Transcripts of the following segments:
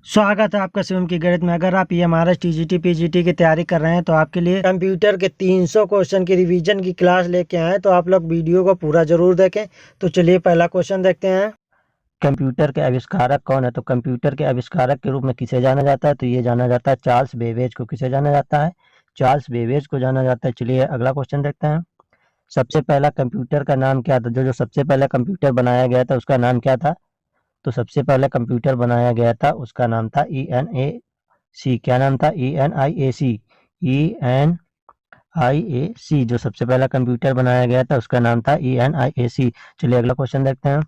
स्वागत है आपका शिवम की गणित में। अगर आप एमआरएस टीजीटी पीजीटी की तैयारी कर रहे हैं तो आपके लिए कंप्यूटर के 300 क्वेश्चन की रिवीजन की क्लास लेके आए, तो आप लोग वीडियो को पूरा जरूर देखें। तो चलिए पहला क्वेश्चन देखते हैं। कंप्यूटर के आविष्कारक कौन है? तो कंप्यूटर के आविष्कारक के रूप में किसे जाना जाता है? तो ये जाना जाता है चार्ल्स बेबेज को। किसे जाना जाता है? चार्ल्स बेबेज को जाना जाता है। चलिए अगला क्वेश्चन देखते हैं। सबसे पहला कंप्यूटर का नाम क्या था? जो सबसे पहला कंप्यूटर बनाया गया था उसका नाम क्या था? तो सबसे पहले कंप्यूटर बनाया गया था उसका नाम था ENIAC। क्या नाम था? ENIAC। ENIAC जो सबसे पहला कंप्यूटर बनाया गया था उसका नाम था ENIAC। चलिए अगला क्वेश्चन देखते हैं।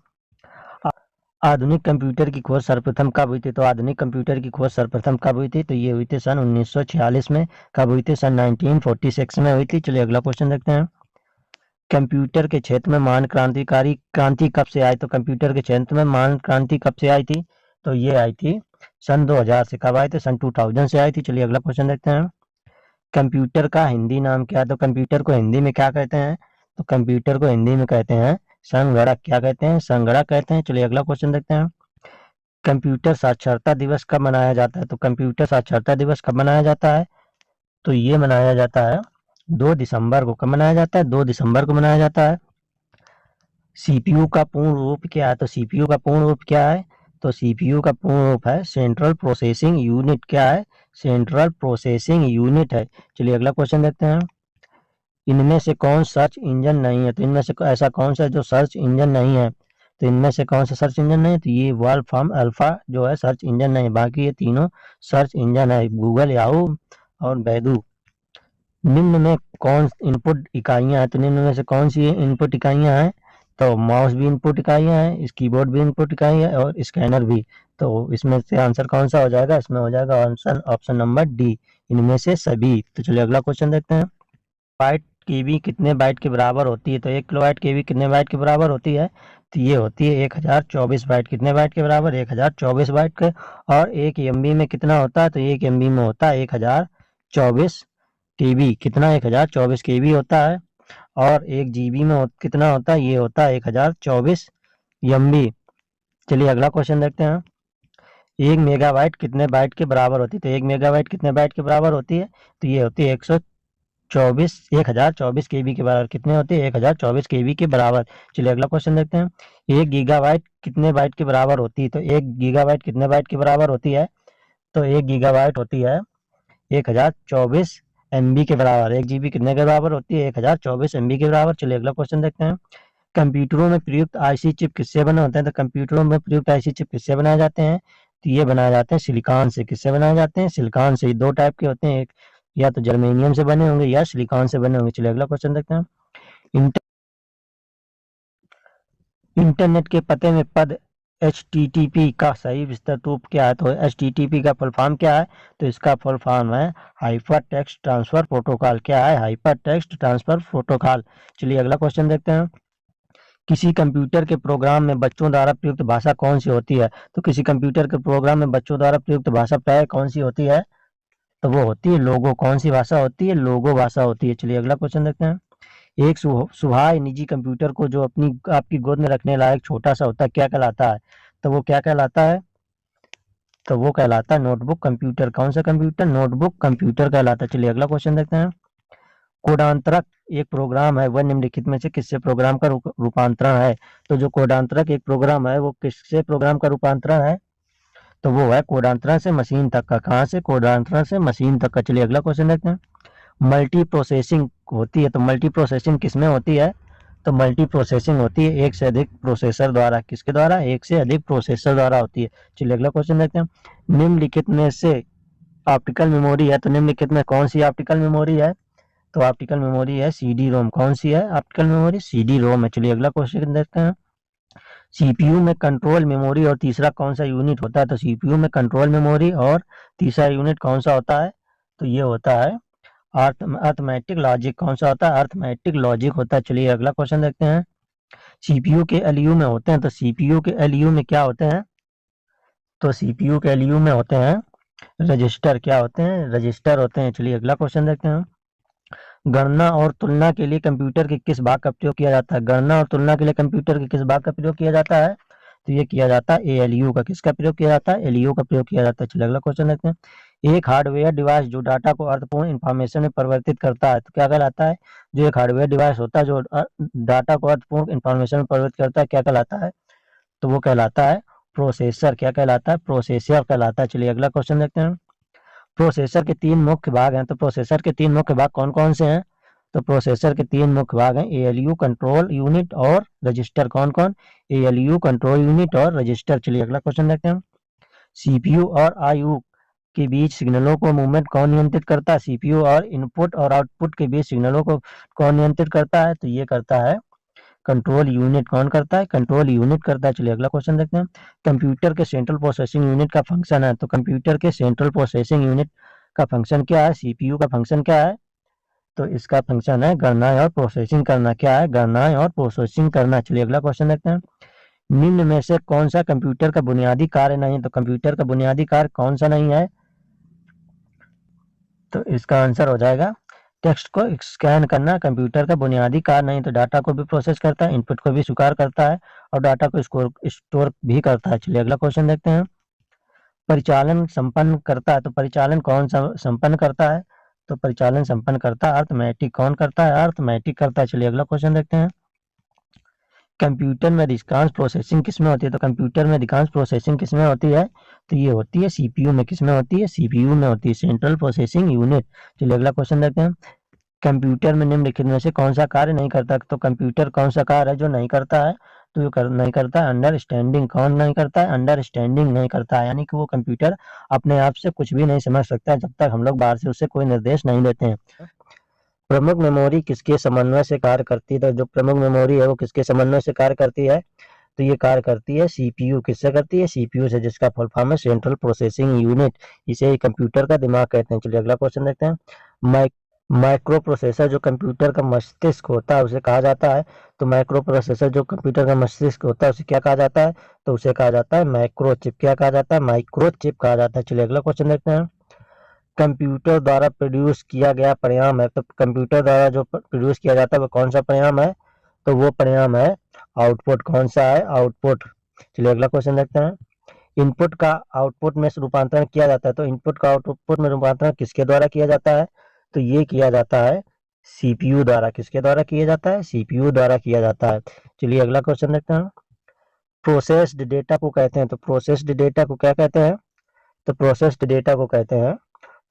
आधुनिक कंप्यूटर की खोज सर्वप्रथम कब हुई थी? तो आधुनिक कंप्यूटर की खोज सर्वप्रथम कब हुई थी? तो ये हुई थी सन 1946 में। कब हुई थी? सन 1946 में हुई थी। चलिए अगला क्वेश्चन देखते हैं। कंप्यूटर के क्षेत्र में महान क्रांति कब से आई? तो कंप्यूटर के क्षेत्र में महान क्रांति कब से आई थी? तो ये आई थी सन 2000 से। कब आई थी? सन 2000 से आई थी। चलिए अगला क्वेश्चन देखते हैं। कंप्यूटर का हिंदी नाम क्या है? तो कंप्यूटर को हिंदी में क्या कहते हैं? तो कंप्यूटर को हिंदी में कहते हैं संगणक। क्या कहते हैं? संगणक कहते हैं। चलिए अगला क्वेश्चन देखते हैं। कंप्यूटर साक्षरता दिवस कब मनाया जाता है? तो कंप्यूटर साक्षरता दिवस कब मनाया जाता है? तो ये मनाया जाता है 2 दिसंबर को। कब मनाया जाता है? 2 दिसंबर को मनाया जाता है। सीपीयू का पूर्ण रूप क्या है? तो सीपीयू का पूर्ण रूप क्या है? तो सीपीयू का पूर्ण रूप है सेंट्रल प्रोसेसिंग यूनिट। क्या है? सेंट्रल प्रोसेसिंग यूनिट है। चलिए अगला क्वेश्चन देखते हैं। इनमें से कौन सर्च इंजन नहीं है? तो इनमें से ऐसा कौन सा जो सर्च इंजन नहीं है? तो इनमें से कौन सा सर्च इंजन नहीं है? तो ये वॉल्फ्राम अल्फा जो है सर्च इंजन नहीं है। बाकी ये तीनों सर्च इंजन है, गूगल, याहू और बैडू। निम्न में कौन इनपुट इकाइयां हैं? तो निम्न में से कौन सी इनपुट इकाइयां हैं? तो माउस भी इनपुट इकाइयां हैं, इस कीबोर्ड भी इनपुट इकाई है और स्कैनर भी। तो इसमें से आंसर कौन सा हो जाएगा? इसमें हो जाएगा आंसर ऑप्शन नंबर डी, इनमें से सभी। तो चलिए अगला क्वेश्चन देखते हैं। बाइट केबी कितने बाइट के बराबर होती है? तो 1 किलोबाइट केबी कितने बाइट के बराबर होती है? तो ये होती है 1024 बाइट। कितने बाइट के बराबर? 1024 बाइट के। और 1 MB में कितना होता है? तो 1 MB में होता है 1024 केबी। कितना? 1024 केबी होता है। और 1 GB में कितना होता है? ये होता है 1024 MB। चलिए अगला क्वेश्चन देखते हैं। 1 मेगाबाइट कितने बाइट के बराबर होती है? तो 1 मेगाबाइट कितने बाइट के बराबर होती है? तो ये होती है 1024 केबी के बराबर। कितने होती है? 1024 केबी के बराबर। चलिए अगला क्वेश्चन देखते हैं। 1 गीगाबाइट कितने बाइट के बराबर होती है? तो 1 गीगाबाइट कितने बाइट के बराबर होती है? तो 1 गीगाबाइट होती है 1024 MB के बराबर। 1 GB कितने के बराबर होती है? 1024 MB के बराबर। चलिए अगला क्वेश्चन देखते हैं। कंप्यूटरों में प्रयुक्त आईसी चिप किससे बने होते हैं? तो कंप्यूटरों में प्रयुक्त आईसी चिप किससे बनाए जाते हैं? तो ये बनाए जाते हैं सिलिकॉन से। किससे बनाए जाते हैं? सिलिकॉन से। 2 टाइप के होते हैं, एक या तो जर्मेनियम से बने होंगे या सिलिकॉन से बने होंगे। चलिए अगला क्वेश्चन देखते हैं। इंटर, इंटरनेट के पते में पद HTTP का सही विस्तृत रूप क्या है? तो HTTP का फुल फॉर्म क्या है? तो इसका फुल फॉर्म है हाइपर टेक्स्ट ट्रांसफर प्रोटोकॉल। क्या है? Hyper text transfer protocol. चलिए अगला क्वेश्चन देखते हैं। किसी कंप्यूटर के प्रोग्राम में बच्चों द्वारा प्रयुक्त भाषा कौन सी होती है? तो किसी कंप्यूटर के प्रोग्राम में बच्चों द्वारा प्रयुक्त भाषा प्राय कौन सी होती है? तो वो होती है लोगो। कौन सी भाषा होती है? लोगो भाषा होती है। चलिए अगला क्वेश्चन देखते हैं। एक सुहाय निजी कंप्यूटर को जो अपनी आपकी गोद में रखने लायक छोटा सा होता है क्या कहलाता है? तो वो क्या कहलाता है? तो वो कहलाता है नोटबुक कंप्यूटर। कौन सा कंप्यूटर? नोटबुक कंप्यूटर कहलाता है। चलिए अगला क्वेश्चन देखते हैं। कोडांतरक एक प्रोग्राम है, वह निम्नलिखित में से किससे प्रोग्राम का रूपांतरण है? तो जो कोडांतरक एक प्रोग्राम है वो किससे प्रोग्राम का रूपांतरण है? तो वो है कोडांतरण से मशीन तक का। कहाँ से? कोडांतरण से मशीन तक का। चलिए अगला क्वेश्चन देखते हैं। मल्टी प्रोसेसिंग होती है, तो मल्टी प्रोसेसिंग किसमें होती है? तो मल्टी प्रोसेसिंग होती है एक से अधिक प्रोसेसर द्वारा। किसके द्वारा? एक से अधिक प्रोसेसर द्वारा होती है। चलिए अगला क्वेश्चन देखते हैं। निम्नलिखित में से ऑप्टिकल मेमोरी है, तो निम्नलिखित में कौन सी ऑप्टिकल मेमोरी है? तो ऑप्टिकल मेमोरी है CD रोम। कौन सी है ऑप्टिकल मेमोरी? CD रोम है। चलिए अगला क्वेश्चन देखते हैं। सीपीयू में कंट्रोल मेमोरी और तीसरा कौन सा यूनिट होता है? तो सीपीयू में कंट्रोल मेमोरी और तीसरा यूनिट कौन सा होता है? तो ये होता है अर्थमेटिक लॉजिक। कौन सा होता है? अर्थमेटिक लॉजिक होता है। चलिए अगला क्वेश्चन देखते हैं। सीपीयू के एलयू में होते हैं, तो सीपीयू के एलयू में क्या होते हैं? तो सीपीयू के एलयू में होते हैं रजिस्टर। क्या होते हैं? रजिस्टर होते हैं। चलिए अगला क्वेश्चन देखते हैं। गणना और तुलना के लिए कंप्यूटर के किस भाग का प्रयोग किया जाता है? गणना और तुलना के लिए कंप्यूटर के किस भाग का प्रयोग किया जाता है? तो ये किया जाता है एएलयू का। किसका प्रयोग किया जाता है? एलयू का प्रयोग किया जाता है। चलिए अगला क्वेश्चन देखते हैं। एक हार्डवेयर डिवाइस जो डाटा को अर्थपूर्ण इंफॉर्मेशन में परिवर्तित करता है तो क्या कहलाता है? जो एक हार्डवेयर डिवाइस होता है जो डाटा को अर्थपूर्ण इंफॉर्मेशन में परिवर्तित करता है क्या कहलाता है? तो वो कहलाता है प्रोसेसर। क्या कहलाता है? प्रोसेसर कहलाता है। चलिए अगला क्वेश्चन देखते हैं। प्रोसेसर के तीन मुख्य भाग हैं, तो प्रोसेसर के तीन मुख्य भाग कौन कौन से हैं? तो प्रोसेसर के तीन मुख्य भाग हैं एएलयू, कंट्रोल यूनिट और रजिस्टर। कौन कौन? एएलयू, कंट्रोल यूनिट और रजिस्टर। चलिए अगला क्वेश्चन देखते हैं। सीपीयू और आईयू के बीच सिग्नलों को मूवमेंट कौन नियंत्रित करता है? सीपीयू और इनपुट और आउटपुट के बीच सिग्नलों को कौन नियंत्रित करता है? तो ये करता है कंट्रोल यूनिट। कौन करता है? कंट्रोल यूनिट करता है। चलिए अगला क्वेश्चन देखते हैं। कंप्यूटर के सेंट्रल प्रोसेसिंग यूनिट का फंक्शन है, तो कंप्यूटर के सेंट्रल प्रोसेसिंग यूनिट का फंक्शन क्या है? सीपीयू का फंक्शन क्या है? तो इसका फंक्शन है गणनाएं और प्रोसेसिंग करना। क्या है? गणनाएं और प्रोसेसिंग करना। चलिए अगला क्वेश्चन देखते हैं। निम्न में से कौन सा कंप्यूटर का बुनियादी कार्य नहीं? तो कंप्यूटर का बुनियादी कार्य कौन सा नहीं है? तो इसका आंसर हो जाएगा टेक्स्ट को स्कैन करना कंप्यूटर का बुनियादी कार्य नहीं। तो डाटा को भी प्रोसेस करता है, इनपुट को भी स्वीकार करता है और डाटा को स्टोर भी करता है। चलिए अगला क्वेश्चन देखते हैं। परिचालन संपन्न करता है, तो परिचालन कौन सा संपन्न करता है? तो परिचालन संपन्न करता है अर्थमेटिक। कौन करता है? अर्थमेटिक करता है। चलिए अगला क्वेश्चन देखते हैं। कंप्यूटर में अधिकांश प्रोसेसिंग किसमें होती है? तो कंप्यूटर में अधिकांश प्रोसेसिंग किसमें होती है? तो ये होती है सीपीयू में। किसमें होती है? सीपीयू में होती है, सेंट्रल प्रोसेसिंग यूनिट। चलिए अगला क्वेश्चन देखते हैं। कंप्यूटर में निम्नलिखित में से कौन सा कार्य नहीं करता? तो कंप्यूटर कौन सा कार्य है जो नहीं करता है? तो नहीं करता है अंडरस्टैंडिंग। कौन नहीं करता है? अंडरस्टैंडिंग नहीं करता है, यानी कि वो कंप्यूटर अपने आप से कुछ भी नहीं समझ सकता है जब तक हम लोग बाहर से उससे कोई निर्देश नहीं देते हैं। प्रमुख मेमोरी किसके समन्वय से कार्य करती है? तो जो प्रमुख मेमोरी है वो किसके समन्वय से कार्य करती है? तो ये कार्य करती है सीपीयू। किससे करती है? सीपीयू से, जिसका फुल फॉर्म है सेंट्रल प्रोसेसिंग यूनिट। इसे कंप्यूटर का दिमाग कहते हैं। चलिए अगला क्वेश्चन देखते हैं। माइक्रो प्रोसेसर जो कंप्यूटर का मस्तिष्क होता है उसे कहा जाता है? तो माइक्रो प्रोसेसर जो कंप्यूटर का मस्तिष्क होता है उसे क्या कहा जाता है? तो उसे कहा जाता है माइक्रो चिप। क्या कहा जाता है? माइक्रो चिप कहा जाता है। चलिए अगला क्वेश्चन देखते हैं। कंप्यूटर द्वारा प्रोड्यूस किया गया परिणाम है, तो कंप्यूटर द्वारा जो प्रोड्यूस किया जाता है वो कौन सा परिणाम है? तो वो परिणाम है आउटपुट। कौन सा है? आउटपुट। चलिए अगला क्वेश्चन देखते हैं। इनपुट का आउटपुट में रूपांतरण किया जाता है, तो इनपुट का आउटपुट में रूपांतरण किसके द्वारा किया जाता है? तो ये किया जाता है सीपीयू द्वारा। किसके द्वारा किया जाता है? सीपीयू द्वारा किया जाता है। चलिए अगला क्वेश्चन देखते हैं। प्रोसेस्ड डेटा को कहते हैं, तो प्रोसेस्ड डेटा को क्या कहते हैं? तो प्रोसेस्ड डेटा को कहते हैं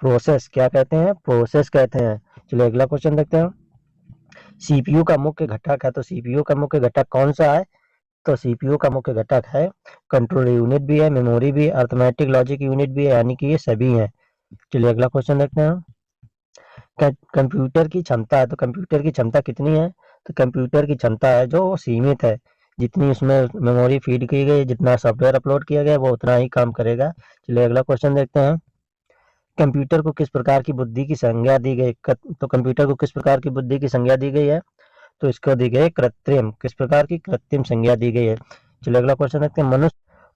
प्रोसेस। क्या कहते हैं? प्रोसेस कहते हैं। चलिए अगला क्वेश्चन देखते हैं। सीपीयू का मुख्य घटक है, तो सीपीयू का मुख्य घटक कौन सा है? तो सीपीयू का मुख्य घटक है कंट्रोल यूनिट भी है, मेमोरी भी है, अर्थमेटिक लॉजिक यूनिट भी है, यानी कि ये सभी हैं। चलिए अगला क्वेश्चन देखते हैं। कंप्यूटर की क्षमता है, तो कंप्यूटर की क्षमता कितनी है? तो कंप्यूटर की क्षमता है जो सीमित है। जितनी उसमें मेमोरी फीड की गई, जितना सॉफ्टवेयर अपलोड किया गया वो उतना ही काम करेगा। चलिए अगला क्वेश्चन देखते हैं। कंप्यूटर को किस प्रकार की बुद्धि की संज्ञा दी गई? तो कंप्यूटर को किस प्रकार की बुद्धि की संज्ञा दी गई है? तो इसको दी गई है कृत्रिम। किस प्रकार की? कृत्रिम संज्ञा दी गई है। चलिए अगला क्वेश्चन देखते हैं।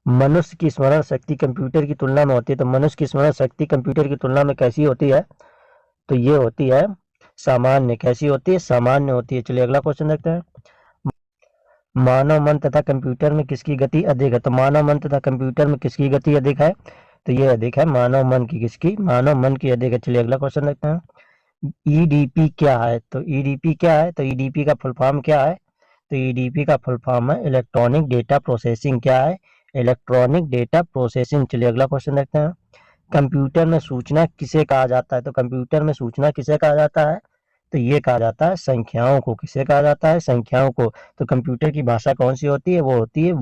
मनुष्य की स्मरण शक्ति कंप्यूटर की तुलना में होती है, तो मनुष्य की स्मरण शक्ति कंप्यूटर की तुलना में कैसी होती है? तो ये होती है सामान्य। कैसी होती है? सामान्य होती है। चलिए अगला क्वेश्चन देखते हैं। मानव मन तथा कंप्यूटर में किसकी गति अधिक है? तो मानव मन तथा कंप्यूटर में किसकी गति अधिक है? तो ये अधिक है मानव मन की। किसकी? मानव मन की अधिक है। चलिए अगला क्वेश्चन देखते हैं। ईडीपी क्या है? तो ईडीपी क्या है? तो ईडीपी का फुल फॉर्म क्या है? तो ईडीपी का फुल फॉर्म है इलेक्ट्रॉनिक डेटा प्रोसेसिंग। क्या है? Electronic data processing. चलिए अगला क्वेश्चन देखते हैं। कंप्यूटर में सूचना किसे कहा जाता है? तो कंप्यूटर में सूचना किसे कहा जाता है? तो ये कहा जाता है संख्याओं को। किसे कहा जाता है? संख्याओं को। तो कंप्यूटर की भाषा कौन सी होती है? वो होती है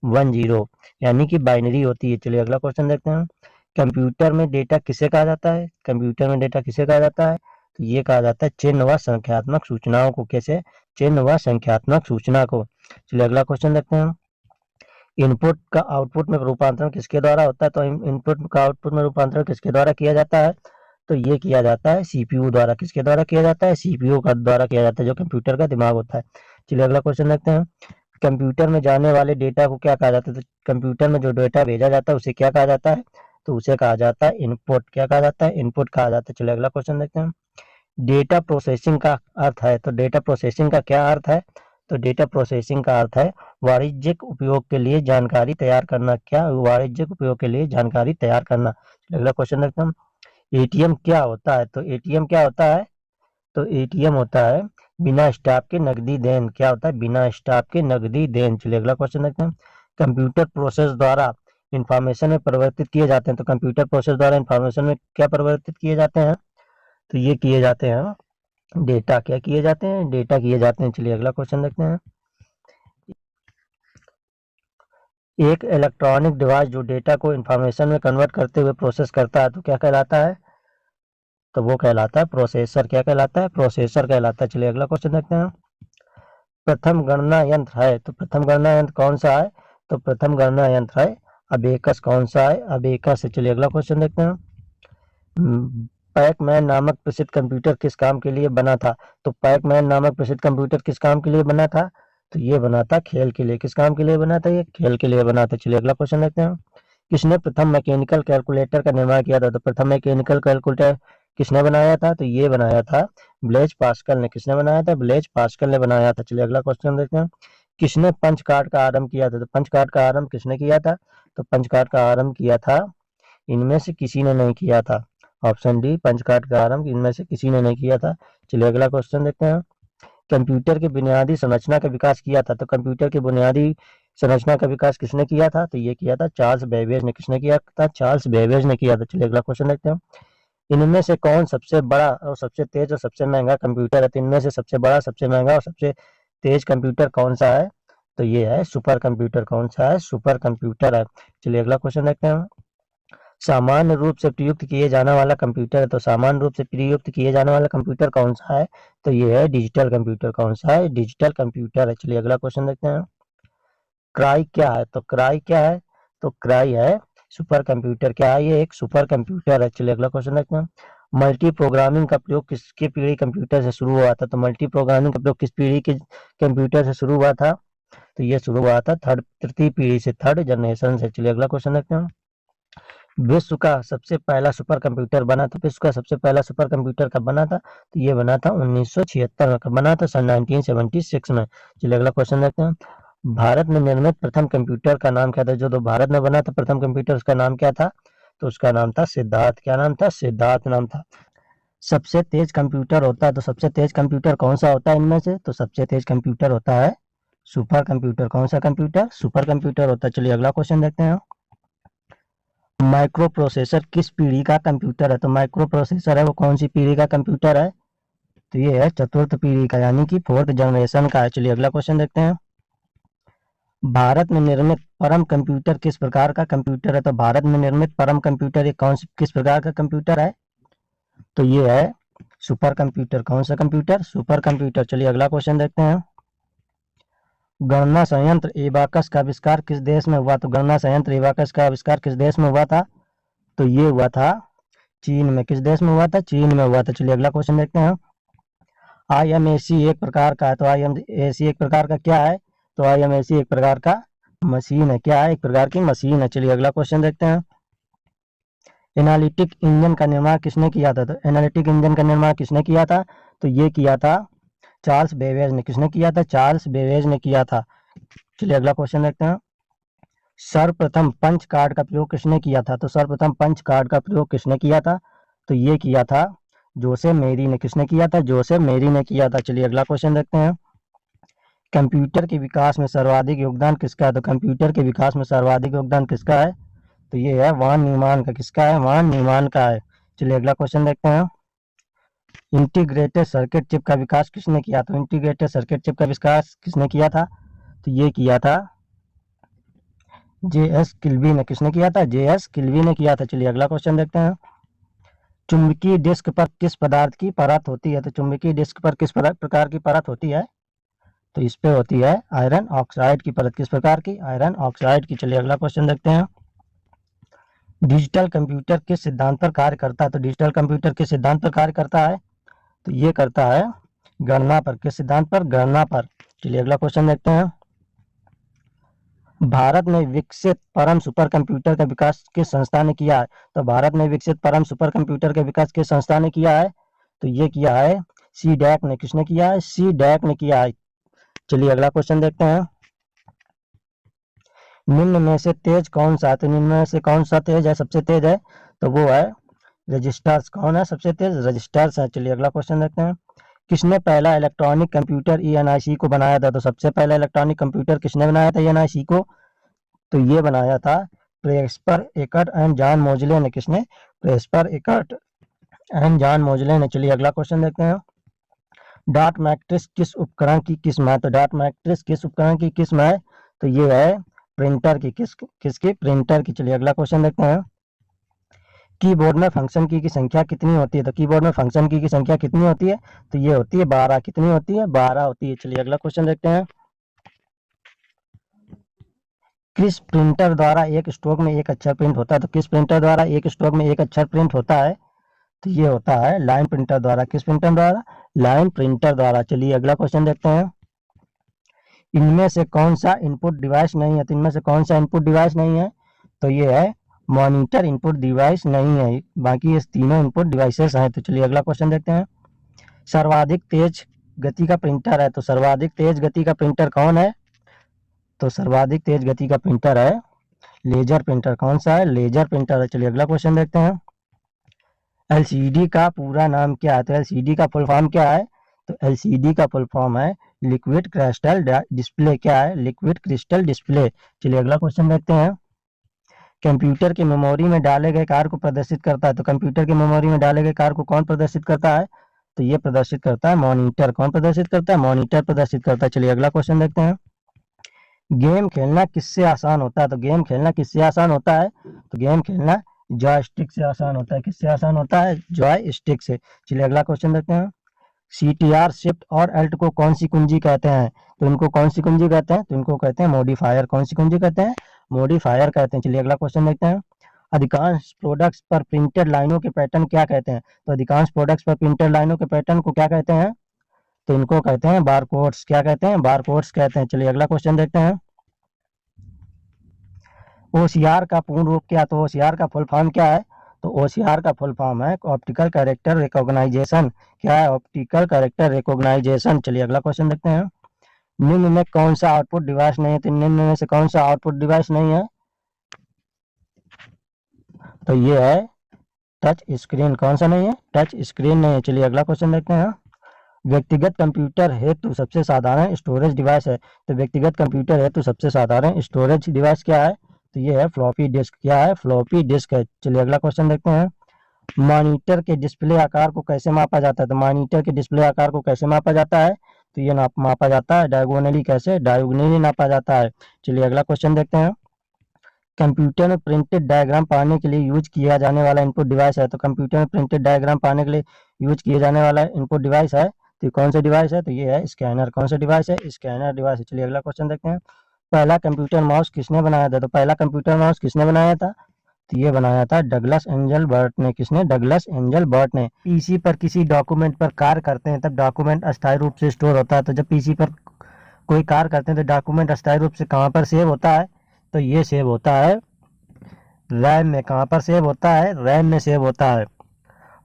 1010, यानी कि बाइनरी होती है। चलिए अगला क्वेश्चन देखते हैं। कंप्यूटर में डेटा किसे कहा जाता है? कंप्यूटर में डेटा किसे कहा जाता है? तो ये कहा जाता है चिन्ह व संख्यात्मक सूचनाओं को। कैसे? चिन्ह व संख्यात्मक सूचना को। चलिए अगला क्वेश्चन देखते हैं। इनपुट का आउटपुट में रूपांतरण किसके द्वारा होता है? तो इनपुट का आउटपुट में रूपांतरण किसके द्वारा किया जाता है? तो ये किया जाता है सीपीयू द्वारा। किसके द्वारा किया जाता है? सीपीयू का द्वारा किया जाता है, जो कंप्यूटर का दिमाग होता है। चलिए अगला क्वेश्चन देखते हैं। कंप्यूटर में जाने वाले डेटा को क्या कहा जाता है? तो कंप्यूटर में जो डेटा भेजा जाता है उसे क्या कहा जाता है? तो उसे कहा जाता है इनपुट। क्या कहा जाता है? इनपुट कहा जाता है। चलिए अगला क्वेश्चन देखते हैं। डेटा प्रोसेसिंग का अर्थ है, तो डेटा प्रोसेसिंग का क्या अर्थ है? तो डेटा प्रोसेसिंग का अर्थ है वाणिज्यिक उपयोग के लिए जानकारी तैयार करना। क्या? वाणिज्यिक उपयोग के लिए जानकारी तैयार करना। अगला क्वेश्चन देखते हैं, एटीएम क्या होता है? तो एटीएम क्या होता है? तो एटीएम होता है बिना स्टाफ के नकदी देन। क्या होता है? बिना स्टाफ के नकदी देन। चलिए अगला क्वेश्चन देखते हैं, कंप्यूटर प्रोसेस द्वारा इंफॉर्मेशन में परिवर्तित किए जाते हैं। तो कंप्यूटर प्रोसेस द्वारा इंफॉर्मेशन में क्या परिवर्तित किए जाते हैं? तो ये किए जाते हैं डेटा। क्या किए जाते हैं? डेटा किए जाते हैं। चलिए अगला क्वेश्चन देखते हैं, एक इलेक्ट्रॉनिक डिवाइस जो डेटा को इंफॉर्मेशन में कन्वर्ट करते हुए प्रोसेस करता है तो क्या कहलाता है? तो वो कहलाता है प्रोसेसर। क्या कहलाता है? प्रोसेसर कहलाता है। चलिए अगला क्वेश्चन देखते हैं, प्रथम गणना यंत्र है। तो प्रथम गणना यंत्र कौन सा है? तो प्रथम गणना यंत्र है अबेकस। कौन सा है? अबेकस है। चलिए अगला क्वेश्चन देखते हैं, पैकमैन नामक प्रसिद्ध कंप्यूटर किस काम के लिए बना था? तो पैकमैन नामक प्रसिद्ध कंप्यूटर किस काम के लिए बना था? तो ये बना था खेल के लिए। किस काम के लिए बना था? ये खेल के लिए बना था। चलिए अगला क्वेश्चन देखते हैं, किसने प्रथम मैकेनिकल कैलकुलेटर का निर्माण किया था? तो प्रथम मैकेनिकल कैलकुलेटर किसने बनाया था? तो ये बनाया था ब्लेज पास्कल ने। किसने बनाया था? ब्लेज पास्कल ने बनाया था। चलिए अगला क्वेश्चन देखते हैं, किसने पंच कार्ड का आरंभ किया था? तो पंच कार्ड का आरंभ किसने किया था? तो पंच कार्ड का आरंभ किया था इनमें से किसी ने नहीं किया था। ऑप्शन डी, पंच कार्ड का आरंभ इनमें से किसी ने नहीं किया था। चलिए अगला क्वेश्चन देखते हैं, कंप्यूटर की बुनियादी संरचना का विकास किया था। तो कंप्यूटर की बुनियादी संरचना का विकास किसने किया था? तो ये किया था चार्ल्स बेबेज ने। किसने किया था? चार्ल्स बेबेज ने किया था। चलिए अगला क्वेश्चन देखते हैं, इनमें से कौन सबसे बड़ा और सबसे तेज और सबसे महंगा कंप्यूटर है? तो इनमें से सबसे बड़ा, सबसे महंगा और सबसे तेज कंप्यूटर कौन सा है? तो ये है सुपर कंप्यूटर। कौन सा है? सुपर कंप्यूटर है। चलिए अगला क्वेश्चन देखते हैं, सामान्य रूप से प्रयुक्त किए जाने वाला कंप्यूटर है। तो सामान्य रूप से प्रयुक्त किए जाने वाला कंप्यूटर कौन सा है? तो ये है डिजिटल कंप्यूटर। कौन सा है? डिजिटल कंप्यूटर है। चलिए अगला क्वेश्चन देखते हैं, क्राई क्या है? तो क्राई क्या है? तो क्राई है सुपर कंप्यूटर। क्या है? ये एक सुपर कंप्यूटर है। चलिए अगला क्वेश्चन देखते हैं, मल्टी प्रोग्रामिंग का प्रयोग किसके पीढ़ी कंप्यूटर से शुरू हुआ था? तो मल्टी प्रोग्रामिंग का प्रयोग किस पीढ़ी के कंप्यूटर से शुरू हुआ था? तो ये शुरू हुआ था तृतीय पीढ़ी से, थर्ड जनरेशन से। चलिए अगला क्वेश्चन देखते हैं, विश्व का सबसे पहला सुपर कंप्यूटर बना था। विश्व का सबसे पहला सुपर कंप्यूटर कब बना था? तो ये बना था 1976 में। कब बना था? सन 1976 में। चलिए अगला क्वेश्चन देखते हैं, भारत में निर्मित प्रथम कंप्यूटर का नाम क्या था? जो भारत में बना था प्रथम कंप्यूटर, उसका नाम क्या था? तो उसका नाम था सिद्धार्थ। क्या नाम था? सिद्धार्थ नाम था। सबसे तेज कंप्यूटर होता है, तो सबसे तेज कंप्यूटर कौन सा होता है इनमें से? तो सबसे तेज कंप्यूटर होता है सुपर कंप्यूटर। कौन सा कंप्यूटर? सुपर कंप्यूटर होता है। चलिए अगला क्वेश्चन देखते हैं, माइक्रो प्रोसेसर किस पीढ़ी का कंप्यूटर है? तो माइक्रो प्रोसेसर है वो कौन सी पीढ़ी का कंप्यूटर है? तो ये है चतुर्थ पीढ़ी का, यानी कि फोर्थ जनरेशन का है। चलिए अगला क्वेश्चन देखते हैं, भारत में निर्मित परम कंप्यूटर किस प्रकार का कंप्यूटर है? तो भारत में निर्मित परम कंप्यूटर ये कौन सी किस प्रकार का कंप्यूटर है? तो ये है सुपर कंप्यूटर। कौन सा कंप्यूटर? Super computer. चलिए अगला क्वेश्चन देखते हैं, गणना संयंत्र एबाकस का आविष्कार किस देश में हुआ? तो गणना संयंत्र एबाकस का आविष्कार किस देश में हुआ था? तो ये हुआ था चीन में। किस देश में हुआ था? चीन में हुआ था। चलिए अगला क्वेश्चन देखते हैं, IMAC एक प्रकार का है। तो IMAC एक प्रकार का क्या है? तो IMAC एक प्रकार का मशीन है। क्या है? एक प्रकार की मशीन है। चलिए अगला क्वेश्चन देखते हैं, एनालिटिक इंजन का निर्माण किसने किया था? तो एनालिटिक इंजन का निर्माण किसने किया था? तो ये किया था चार्ल्स बेबेज ने। किसने किया था? चार्ल्स बेबेज ने किया था। चलिए अगला क्वेश्चन देखते हैं, सर्वप्रथम पंच कार्ड का प्रयोग किसने किया था? तो सर्वप्रथम पंच कार्ड का प्रयोग किसने किया था? तो ये किया था जोसेफ मेरी ने। किसने किया था? जोसेफ मेरी ने किया था। चलिए अगला क्वेश्चन देखते हैं, कंप्यूटर के विकास में सर्वाधिक योगदान किसका है? तो कंप्यूटर के विकास में सर्वाधिक योगदान किसका है? तो ये है वान न्यूमान का। किसका है? वान न्यूमान का है। चलिए अगला क्वेश्चन देखते हैं, इंटीग्रेटेड सर्किट चिप का विकास किसने किया? तो इंटीग्रेटेड सर्किट चिप का विकास किसने किया था? तो ये किया था JS किल्वी ने। किसने किया था? JS किल्वी ने किया था। चलिए अगला क्वेश्चन देखते हैं, चुंबकीय डिस्क पर किस पदार्थ की परत होती है? तो चुंबकीय डिस्क पर किस प्रकार की परत होती है? तो इस पे होती है आयरन ऑक्साइड की परत। किस प्रकार की? आयरन ऑक्साइड की। चलिए अगला क्वेश्चन देखते हैं, डिजिटल कंप्यूटर किस सिद्धांत पर कार्य करता है? तो डिजिटल कंप्यूटर किस सिद्धांत पर कार्य करता है? तो ये करता है गणना पर। किस सिद्धांत पर? गणना पर। चलिए अगला क्वेश्चन देखते हैं, भारत में विकसित परम सुपर कंप्यूटर का विकास किस संस्था ने किया है? तो भारत में विकसित परम सुपर कंप्यूटर का विकास किस संस्था ने किया है? तो ये किया है CDAC ने। किसने किया है? CDAC ने किया है। चलिए अगला क्वेश्चन देखते हैं। निम्न में से तेज कौन सा है? तो निम्न में से कौन सा तेज है, सबसे तेज है? तो वो है रजिस्टर्स। कौन है सबसे तेज? रजिस्टर्स है। चलिए अगला क्वेश्चन देखते हैं। किसने पहला इलेक्ट्रॉनिक कंप्यूटर ईएनआईसी को बनाया था? तो सबसे पहला इलेक्ट्रॉनिक कंप्यूटर किसने बनाया था ईएनआईसी को? तो ये बनाया था प्रेस्पर एकर्ट एंड जॉन मोजले ने। किसने? प्रेस्पर एकर्ट एंड जॉन मोजले ने। चलिए अगला क्वेश्चन देखते हैं। डॉट मैट्रिक्स किस उपकरण की किस्म है? तो डॉट मैट्रिक्स किस उपकरण की किस्म है? तो ये है प्रिंटर की। किसकी? प्रिंटर की। चलिए अगला क्वेश्चन देखते हैं। कीबोर्ड में फंक्शन की संख्या कितनी होती है? तो कीबोर्ड में फंक्शन की संख्या कितनी होती है? तो ये होती है 12। कितनी होती है? 12 होती है। चलिए अगला क्वेश्चन देखते हैं। किस प्रिंटर द्वारा एक स्ट्रोक में एक अक्षर प्रिंट होता है? तो किस प्रिंटर द्वारा एक स्ट्रोक में एक अक्षर प्रिंट होता है? तो ये होता है लाइन प्रिंटर द्वारा। किस प्रिंटर द्वारा? लाइन प्रिंटर द्वारा। चलिए अगला क्वेश्चन देखते हैं। इनमें से कौन सा इनपुट डिवाइस नहीं है? तो इनमें से कौन सा इनपुट डिवाइस नहीं है? तो ये है मॉनिटर इनपुट डिवाइस नहीं है। बाकी ये तीनों इनपुट डिवाइसेस हैं। तो चलिए अगला क्वेश्चन देखते हैं। सर्वाधिक तेज गति का प्रिंटर है। तो सर्वाधिक तेज गति का प्रिंटर कौन है? तो सर्वाधिक तेज गति का प्रिंटर है लेजर प्रिंटर। कौन सा है? लेजर प्रिंटर है। चलिए अगला क्वेश्चन देखते हैं। एलसीडी का पूरा नाम क्या है? तो एलसीडी का फुल फॉर्म क्या है? तो एलसीडी का फुल फॉर्म है लिक्विड क्रिस्टल डिस्प्ले। क्या है? Liquid crystal display. चलिए अगला क्वेश्चन देखते हैं। कंप्यूटर की मेमोरी में डाले गए कार्य को प्रदर्शित करता है। तो कंप्यूटर की मेमोरी में डाले गए कार्य को कौन प्रदर्शित करता है? तो ये प्रदर्शित करता है मॉनिटर। कौन प्रदर्शित करता है? मॉनिटर प्रदर्शित करता है। चलिए अगला क्वेश्चन देखते हैं। गेम खेलना किससे आसान होता है? तो गेम खेलना किससे आसान होता है? तो गेम खेलना जॉयस्टिक से आसान होता है। किससे आसान होता है? जॉयस्टिक से। चलिए अगला क्वेश्चन देखते हैं। सीटीआर, शिफ्ट और अल्ट को कौन सी कुंजी कहते हैं? तो इनको कौन सी कुंजी कहते हैं? तो इनको कहते हैं मॉडिफायर। कौन सी कुंजी कहते हैं? मॉडिफायर कहते हैं। चलिए अगला क्वेश्चन देखते हैं। अधिकांश प्रोडक्ट्स पर प्रिंटेड लाइनों के पैटर्न क्या कहते हैं? तो अधिकांश प्रोडक्ट्स पर प्रिंटेड लाइनों के पैटर्न को क्या कहते हैं? तो इनको कहते हैं बारकोड्स। क्या कहते हैं? बारकोड्स कहते हैं। चलिए अगला क्वेश्चन देखते हैं। ओसीआर का पूर्ण रूप क्या? तो ओसीआर का फुल फॉर्म क्या है? तो ओसीआर का फुल फॉर्म है ऑप्टिकल कैरेक्टर रिकॉग्नाइजेशन। क्या है? Optical character recognization. चलिए अगला क्वेश्चन देखते हैं। निम्न में कौन सा आउटपुट डिवाइस नहीं है? तो निम्न में से कौन सा आउटपुट डिवाइस नहीं है? तो ये है टच स्क्रीन। कौन सा नहीं है? टच स्क्रीन नहीं है। चलिए अगला क्वेश्चन देखते हैं। व्यक्तिगत कंप्यूटर हेतु सबसे साधारण स्टोरेज डिवाइस है। तो व्यक्तिगत कंप्यूटर हेतु सबसे साधारण स्टोरेज डिवाइस क्या है? तो ये है फ्लॉपी डिस्क। क्या है? फ्लॉपी डिस्क है। चलिए अगला क्वेश्चन देखते हैं। मॉनिटर के डिस्प्ले आकार को कैसे मापा जाता है? तो मॉनिटर के डिस्प्ले आकार को कैसे मापा जाता है? तो ये मापा जाता है डायगोनली। कैसे? डायगोनली नापा जाता है। चलिए अगला क्वेश्चन देखते हैं। कंप्यूटर में प्रिंटेड डायग्राम पाने के लिए यूज किया जाने वाला इनपुट डिवाइस है। तो कंप्यूटर में प्रिंटेड डायग्राम पाने के लिए यूज किया जाने वाला इनपुट डिवाइस है। तो ये कौन सा डिवाइस है? तो ये है स्कैनर। कौन सा डिवाइस है? स्कैनर डिवाइस है। चलिए अगला क्वेश्चन देखते हैं। पहला कंप्यूटर माउस किसने बनाया था? तो पहला कंप्यूटर माउस किसने बनाया था? तो ये बनाया था डगलस एंजल बर्ट ने। किसने? डगलस एंजल बर्ट ने। पीसी पर किसी डॉक्यूमेंट पर कार्य करते हैं तब डॉक्यूमेंट अस्थायी रूप से स्टोर होता है। तो जब पीसी पर कोई कार्य करते हैं तो डॉक्यूमेंट अस्थायी रूप से कहाँ पर सेव होता है? तो ये सेव होता है रैम में। कहाँ पर सेव होता है? रैम में सेव होता है।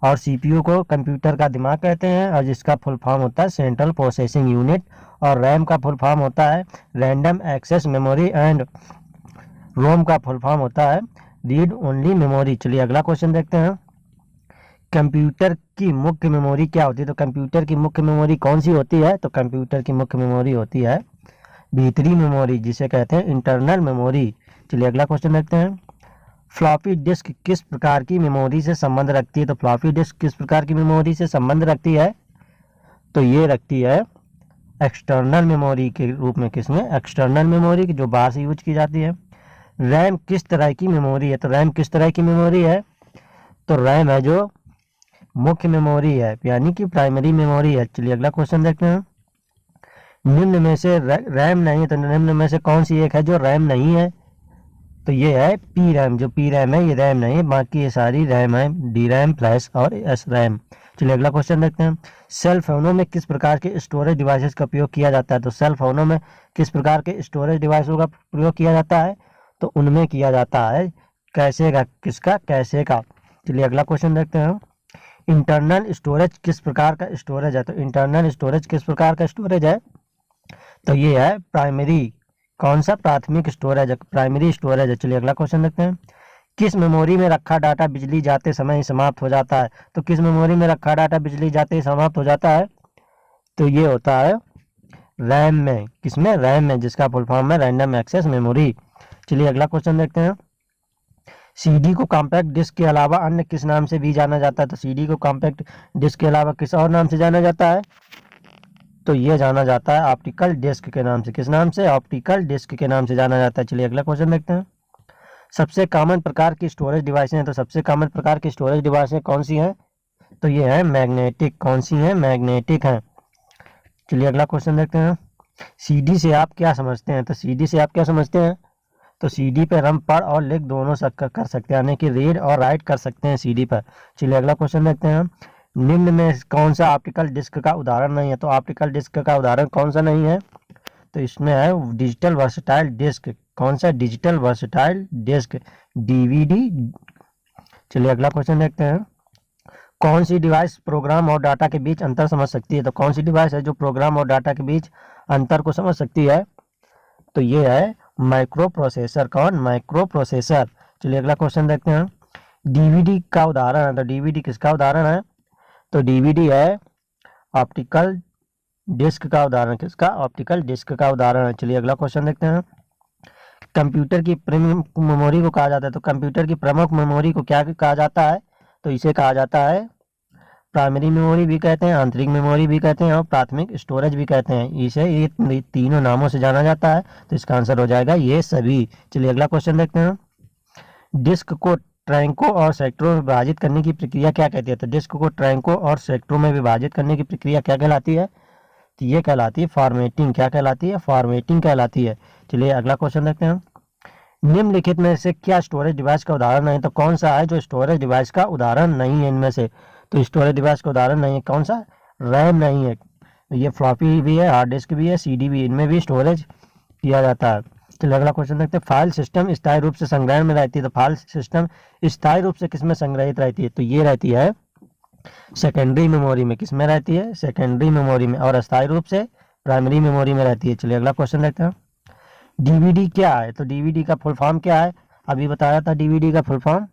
और सीपीयू को कंप्यूटर का दिमाग कहते हैं और जिसका फुल फॉर्म होता है सेंट्रल प्रोसेसिंग यूनिट। और रैम का फुल फॉर्म होता है रैंडम एक्सेस मेमोरी एंड रोम का फुल फॉर्म होता है रीड ओनली मेमोरी। चलिए अगला क्वेश्चन देखते हैं। कंप्यूटर की मुख्य मेमोरी क्या होती है? तो कंप्यूटर की मुख्य मेमोरी कौन सी होती है? तो कंप्यूटर की मुख्य मेमोरी होती है भीतरी मेमोरी, जिसे कहते हैं इंटरनल मेमोरी। चलिए अगला क्वेश्चन देखते हैं। फ्लॉपी डिस्क किस प्रकार की मेमोरी से संबंध रखती है? तो फ्लॉपी डिस्क किस प्रकार की मेमोरी से संबंध रखती है? तो ये रखती है एक्सटर्नल मेमोरी के रूप में। किसमें? एक्सटर्नल मेमोरी की, जो बाहर से यूज की जाती है। रैम किस तरह की मेमोरी है? तो रैम किस तरह की मेमोरी है? तो रैम है जो मुख्य मेमोरी है, यानी कि प्राइमरी मेमोरी है। चलिए अगला क्वेश्चन देखते हैं। निम्न में से रैम नहीं है, तो निम्न में से कौन सी एक है जो रैम नहीं है? तो ये है पी रैम। जो पी रैम है ये रैम नहीं है, बाकी ये सारी रैम है, डी रैम, फ्लैश और एस रैम। चलिए अगला क्वेश्चन देखते हैं। सेल फोनों में किस प्रकार के स्टोरेज डिवाइसेस का उपयोग किया जाता है? तो सेल फोनों में किस प्रकार के स्टोरेज डिवाइसों का प्रयोग किया जाता है? तो उनमें किया जाता है कैशे का। किसका? कैशे का। चलिए अगला क्वेश्चन देखते हैं। इंटरनल स्टोरेज किस प्रकार का स्टोरेज है? तो इंटरनल स्टोरेज किस प्रकार का स्टोरेज है? तो ये है प्राइमरी, कौन सा, प्राथमिक स्टोरेज, प्राइमरी स्टोरेज है। चलिए अगला क्वेश्चन देखते हैं। किस मेमोरी में रखा डाटा बिजली जाते समय ही समाप्त हो जाता है? तो किस मेमोरी में रखा डाटा बिजली जाते ही समाप्त हो जाता है? तो ये होता है रैम में। किसमें? रैम में, जिसका फुल फॉर्म है रैंडम एक्सेस मेमोरी। चलिए अगला क्वेश्चन देखते हैं। सीडी को कॉम्पैक्ट डिस्क के अलावा अन्य किस नाम से भी जाना जाता है? तो सीडी को कॉम्पैक्ट डिस्क के अलावा किस और नाम से जाना जाता है? तो ये जाना जाता है ऑप्टिकल डिस्क के नाम से। किस नाम से? ऑप्टिकल डिस्क के नाम से जाना जाता है। चलिए अगला क्वेश्चन देखते हैं। सबसे कॉमन प्रकार की स्टोरेज डिवाइसें हैं। तो सबसे कॉमन प्रकार की स्टोरेज डिवाइसें कौन सी हैं? तो ये है मैग्नेटिक। कौन सी हैं? मैग्नेटिक हैं। चलिए अगला क्वेश्चन देखते हैं। सीडी से आप क्या समझते हैं? तो सीडी से आप क्या समझते हैं? तो सीडी पे हम पढ़ और लिख दोनों कर सकते हैं, यानी कि रीड और राइट कर सकते हैं सीडी पर। चलिए अगला क्वेश्चन देखते हैं। निम्न में कौन सा ऑप्टिकल डिस्क का उदाहरण नहीं है? तो ऑप्टिकल डिस्क का उदाहरण कौन सा नहीं है? तो इसमें है डिजिटल वर्सटाइल डिस्क। कौन सा? Digital versatile disc, DVD. चलिए अगला क्वेश्चन देखते हैं। कौन सी डिवाइस प्रोग्राम और डाटा के बीच अंतर समझ सकती है? तो कौन सी डिवाइस है जो प्रोग्राम और डाटा के बीच अंतर को समझ सकती है? तो ये है माइक्रो प्रोसेसर। कौन? Micro processor. चलिए अगला क्वेश्चन देखते हैं। डीवीडी का उदाहरण है। तो डीवीडी किसका उदाहरण है? तो डीवीडी है ऑप्टिकल डिस्क का उदाहरण। किसका? ऑप्टिकल डिस्क का उदाहरण है। चलिए अगला क्वेश्चन देखते हैं। कंप्यूटर की प्रमुख मेमोरी को कहा जाता है। तो कंप्यूटर की प्रमुख मेमोरी को क्या कहा जाता है? तो इसे कहा जाता है प्राइमरी मेमोरी भी कहते हैं, आंतरिक मेमोरी भी कहते हैं और प्राथमिक स्टोरेज भी कहते हैं। इसे ये तीनों नामों से जाना जाता है। तो इसका आंसर हो जाएगा ये सभी। चलिए अगला क्वेश्चन देखते हैं। डिस्क को ट्रैंकों और सेक्टरों में विभाजित करने की प्रक्रिया क्या कहती है? तो डिस्क को ट्रैंकों और सेक्टरों में विभाजित करने की प्रक्रिया क्या कहलाती है? तो ये कहलाती है फॉर्मेटिंग। क्या कहलाती है? फॉर्मेटिंग कहलाती है। चलिए अगला क्वेश्चन देखते हैं। निम्नलिखित में से क्या स्टोरेज डिवाइस का उदाहरण नहीं? तो कौन सा है जो स्टोरेज डिवाइस का उदाहरण नहीं है इनमें से? तो स्टोरेज डिवाइस का उदाहरण नहीं है कौन सा? रैम नहीं है। ये फ्लॉपी भी है, हार्ड डिस्क भी है, सीडी भी, इनमें भी स्टोरेज किया जाता है। चलिए अगला क्वेश्चन देखते हैं। फाइल सिस्टम स्थायी रूप से संग्रहण में रहती है। तो फाइल सिस्टम स्थायी रूप से किसमें संग्रहित रहती है? तो ये रहती है सेकेंडरी मेमोरी में। किसमें रहती है? सेकेंडरी मेमोरी में। और अस्थायी रूप से प्राइमरी मेमोरी में रहती है। चलिए अगला क्वेश्चन देखते हैं। डीवीडी क्या है? तो डीवीडी का फुल फॉर्म क्या है? अभी बताया था डीवीडी का फुल फॉर्म।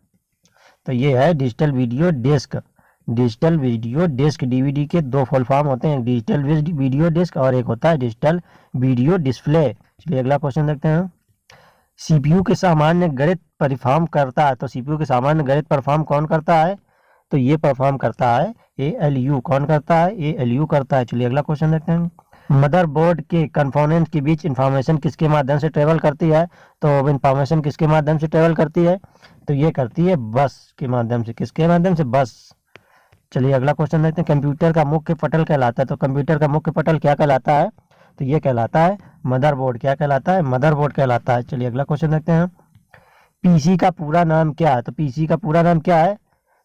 तो ये है digital video disc. Digital video disc. DVD के दो फुल फॉर्म होते हैं, डिजिटल वीडियो डिस्क और एक होता है डिजिटल वीडियो डिस्प्ले। चलिए अगला क्वेश्चन देखते हैं। सीपीयू के सामान्य गणित परफॉर्म करता है। तो सीपीयू के सामान्य गणित परफॉर्म कौन करता है? तो ये परफॉर्म करता है एएलयू। कौन करता है? एएलयू करता है। चलिए अगला क्वेश्चन देखते हैं। मदरबोर्ड के कंपोनेंट के बीच इंफॉर्मेशन किसके माध्यम से ट्रेवल करती है? तो इंफॉर्मेशन किसके माध्यम से ट्रेवल करती है? तो ये करती है बस के माध्यम से। किसके माध्यम से? बस। चलिए अगला क्वेश्चन देखते हैं। कंप्यूटर का मुख्य पटल कहलाता है। तो कंप्यूटर का मुख्य पटल क्या कहलाता है? तो ये कहलाता है मदरबोर्ड। क्या कहलाता है? मदरबोर्ड कहलाता है। चलिए अगला क्वेश्चन देखते हैं। पीसी का पूरा नाम क्या है? तो पीसी का पूरा नाम क्या है?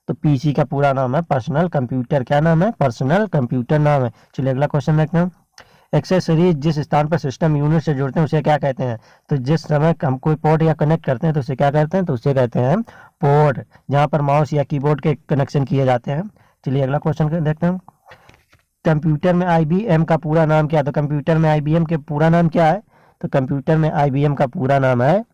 तो पीसी का पूरा नाम है पर्सनल कंप्यूटर। क्या नाम है? पर्सनल कंप्यूटर नाम है। चलिए अगला क्वेश्चन देखते हैं। एक्सेसरीज जिस स्थान पर सिस्टम यूनिट से जुड़ते हैं उसे क्या कहते हैं? तो जिस समय हम कोई पोर्ट या कनेक्ट करते हैं तो उसे क्या कहते हैं? तो उसे कहते हैं पोर्ट, जहां पर माउस या कीबोर्ड के कनेक्शन किए जाते हैं। चलिए अगला क्वेश्चन देखते हैं। कंप्यूटर में आईबीएम का पूरा नाम क्या है? तो कंप्यूटर में आईबीएम के पूरा नाम क्या है? तो कंप्यूटर में आईबीएम का पूरा नाम है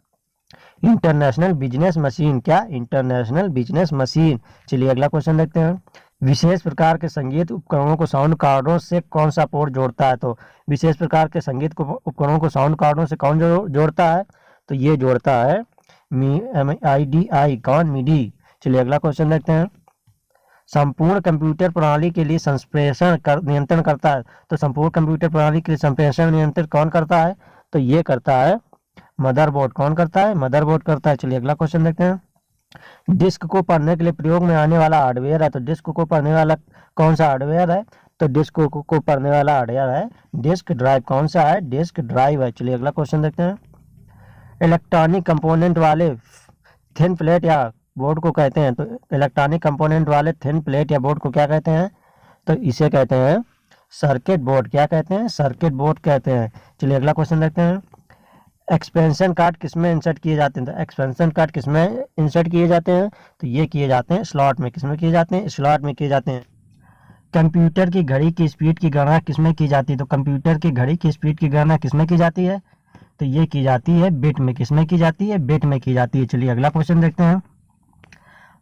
इंटरनेशनल बिजनेस मशीन। क्या? International business machine. चलिए अगला क्वेश्चन देखते हैं। विशेष प्रकार के संगीत उपकरणों को साउंड कार्डों से कौन सा पोर्ट जोड़ता है? तो विशेष प्रकार के संगीत उपकरणों को साउंड कार्डों से कौन जोड़ता है? तो ये जोड़ता है MIDI। कौन? मिडी। चलिए अगला क्वेश्चन देखते हैं। संपूर्ण कंप्यूटर प्रणाली के लिए संप्रेषण नियंत्रण करता है। तो संपूर्ण कंप्यूटर प्रणाली के लिए संप्रेषण नियंत्रण कौन करता है? तो ये करता है मदरबोर्ड। कौन करता है? मदरबोर्ड करता है। चलिए अगला क्वेश्चन देखते हैं। डिस्क को पढ़ने के लिए प्रयोग में आने वाला हार्डवेयर है। तो डिस्क को पढ़ने वाला कौन सा हार्डवेयर है? तो डिस्क को पढ़ने वाला हार्डवेयर है डिस्क ड्राइव। कौन सा है? डिस्क ड्राइव है। चलिए अगला क्वेश्चन देखते हैं। इलेक्ट्रॉनिक कंपोनेंट वाले थिन प्लेट या बोर्ड को कहते हैं। तो इलेक्ट्रॉनिक कंपोनेंट वाले थिन प्लेट या बोर्ड को क्या कहते हैं? तो इसे कहते हैं सर्किट बोर्ड। क्या कहते हैं? सर्किट बोर्ड कहते हैं। चलिए अगला क्वेश्चन देखते हैं। एक्सपेंशन कार्ड किसमें इंसर्ट किए जाते हैं? तो एक्सपेंशन कार्ड किसमें इंसर्ट किए जाते हैं? तो ये किए जाते हैं स्लॉट में। किसमें किए जाते हैं? स्लॉट में किए जाते हैं। कंप्यूटर की घड़ी की स्पीड की गणना किसमें की जाती है? तो कंप्यूटर की घड़ी की स्पीड की गणना किसमें की जाती है? तो ये की जाती है बिट में। किसमें की जाती है? बिट में की जाती है। चलिए अगला क्वेश्चन देखते हैं।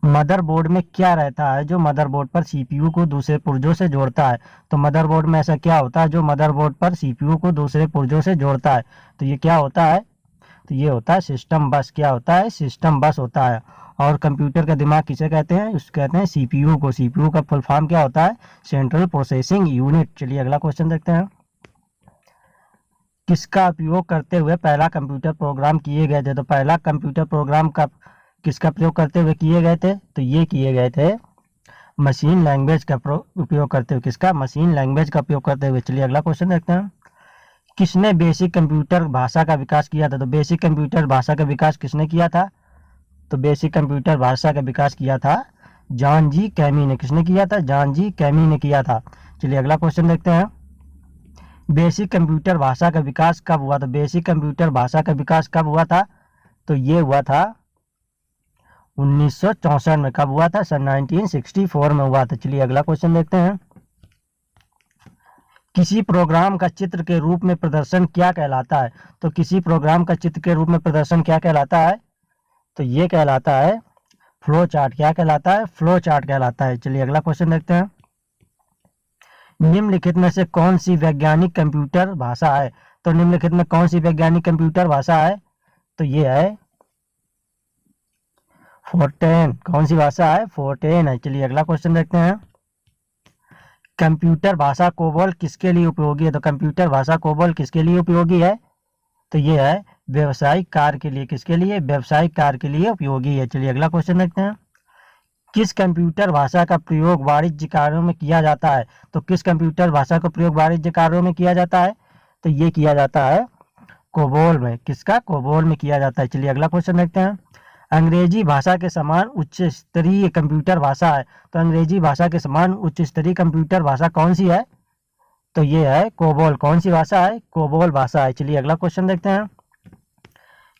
मदरबोर्ड में क्या रहता है जो मदरबोर्ड पर सीपीयू को दूसरे पुर्जों से जोड़ता है? तो मदरबोर्ड में ऐसा क्या होता है जो मदरबोर्ड पर सीपीयू को दूसरे पुर्जों से जोड़ता है? तो ये क्या होता है? तो ये होता है सिस्टम बस। क्या होता है? सिस्टम बस होता है। और कंप्यूटर का दिमाग किसे कहते हैं? उसको कहते हैं सीपीयू को। सीपीयू का फुल फॉर्म क्या होता है? Central processing unit. चलिए अगला क्वेश्चन देखते हैं। किसका उपयोग करते हुए पहला कंप्यूटर प्रोग्राम किए गए थे? तो पहला कंप्यूटर प्रोग्राम का किसका प्रयोग करते हुए किए गए थे? तो ये किए गए थे मशीन लैंग्वेज का उपयोग करते हुए। किसका? मशीन लैंग्वेज का उपयोग करते हुए। चलिए अगला क्वेश्चन देखते हैं। किसने बेसिक कंप्यूटर भाषा का विकास किया था? तो बेसिक कंप्यूटर भाषा का विकास किसने किया था? तो बेसिक कंप्यूटर भाषा का विकास किया था जॉन जी कैमी ने। किसने किया था? जॉन जी कैमी ने किया था। चलिए अगला क्वेश्चन देखते हैं। बेसिक कंप्यूटर भाषा का विकास कब हुआ था? बेसिक कंप्यूटर भाषा का विकास कब हुआ था? तो ये हुआ था 1964 में। कब हुआ था? सन 1964 में हुआ था। चलिए अगला क्वेश्चन देखते हैं। किसी प्रोग्राम का चित्र के रूप में प्रदर्शन क्या कहलाता है? तो किसी प्रोग्राम का चित्र के रूप में प्रदर्शन क्या कहलाता है? तो ये कहलाता है फ्लो चार्ट। क्या कहलाता है? फ्लो चार्ट कहलाता है। चलिए अगला क्वेश्चन देखते हैं। निम्नलिखित में से कौन सी वैज्ञानिक कंप्यूटर भाषा है? तो निम्नलिखित में कौन सी वैज्ञानिक कंप्यूटर भाषा है? तो ये है फोर्टेन। कौन सी भाषा है? फोर्टेन है। चलिए अगला क्वेश्चन देखते हैं। कंप्यूटर भाषा कोबोल किसके लिए उपयोगी है? तो कंप्यूटर भाषा कोबोल किसके लिए उपयोगी है? तो ये है व्यवसायिक कार्य के लिए। किसके लिए? व्यवसायिक कार्य के लिए उपयोगी है। चलिए अगला क्वेश्चन देखते हैं। किस कंप्यूटर भाषा का प्रयोग वाणिज्य कार्यों में किया जाता है? तो किस कंप्यूटर भाषा का प्रयोग वाणिज्य कार्यों में किया जाता है? तो ये किया जाता है कोबोल में। किसका? कोबोल में किया जाता है। चलिए अगला क्वेश्चन देखते हैं। अंग्रेजी भाषा के समान उच्च स्तरीय कंप्यूटर भाषा है। तो अंग्रेजी भाषा के समान उच्च स्तरीय कंप्यूटर भाषा कौन सी है? तो ये है कोबोल। कौन सी भाषा है? कोबोल भाषा है। चलिए अगला क्वेश्चन देखते हैं।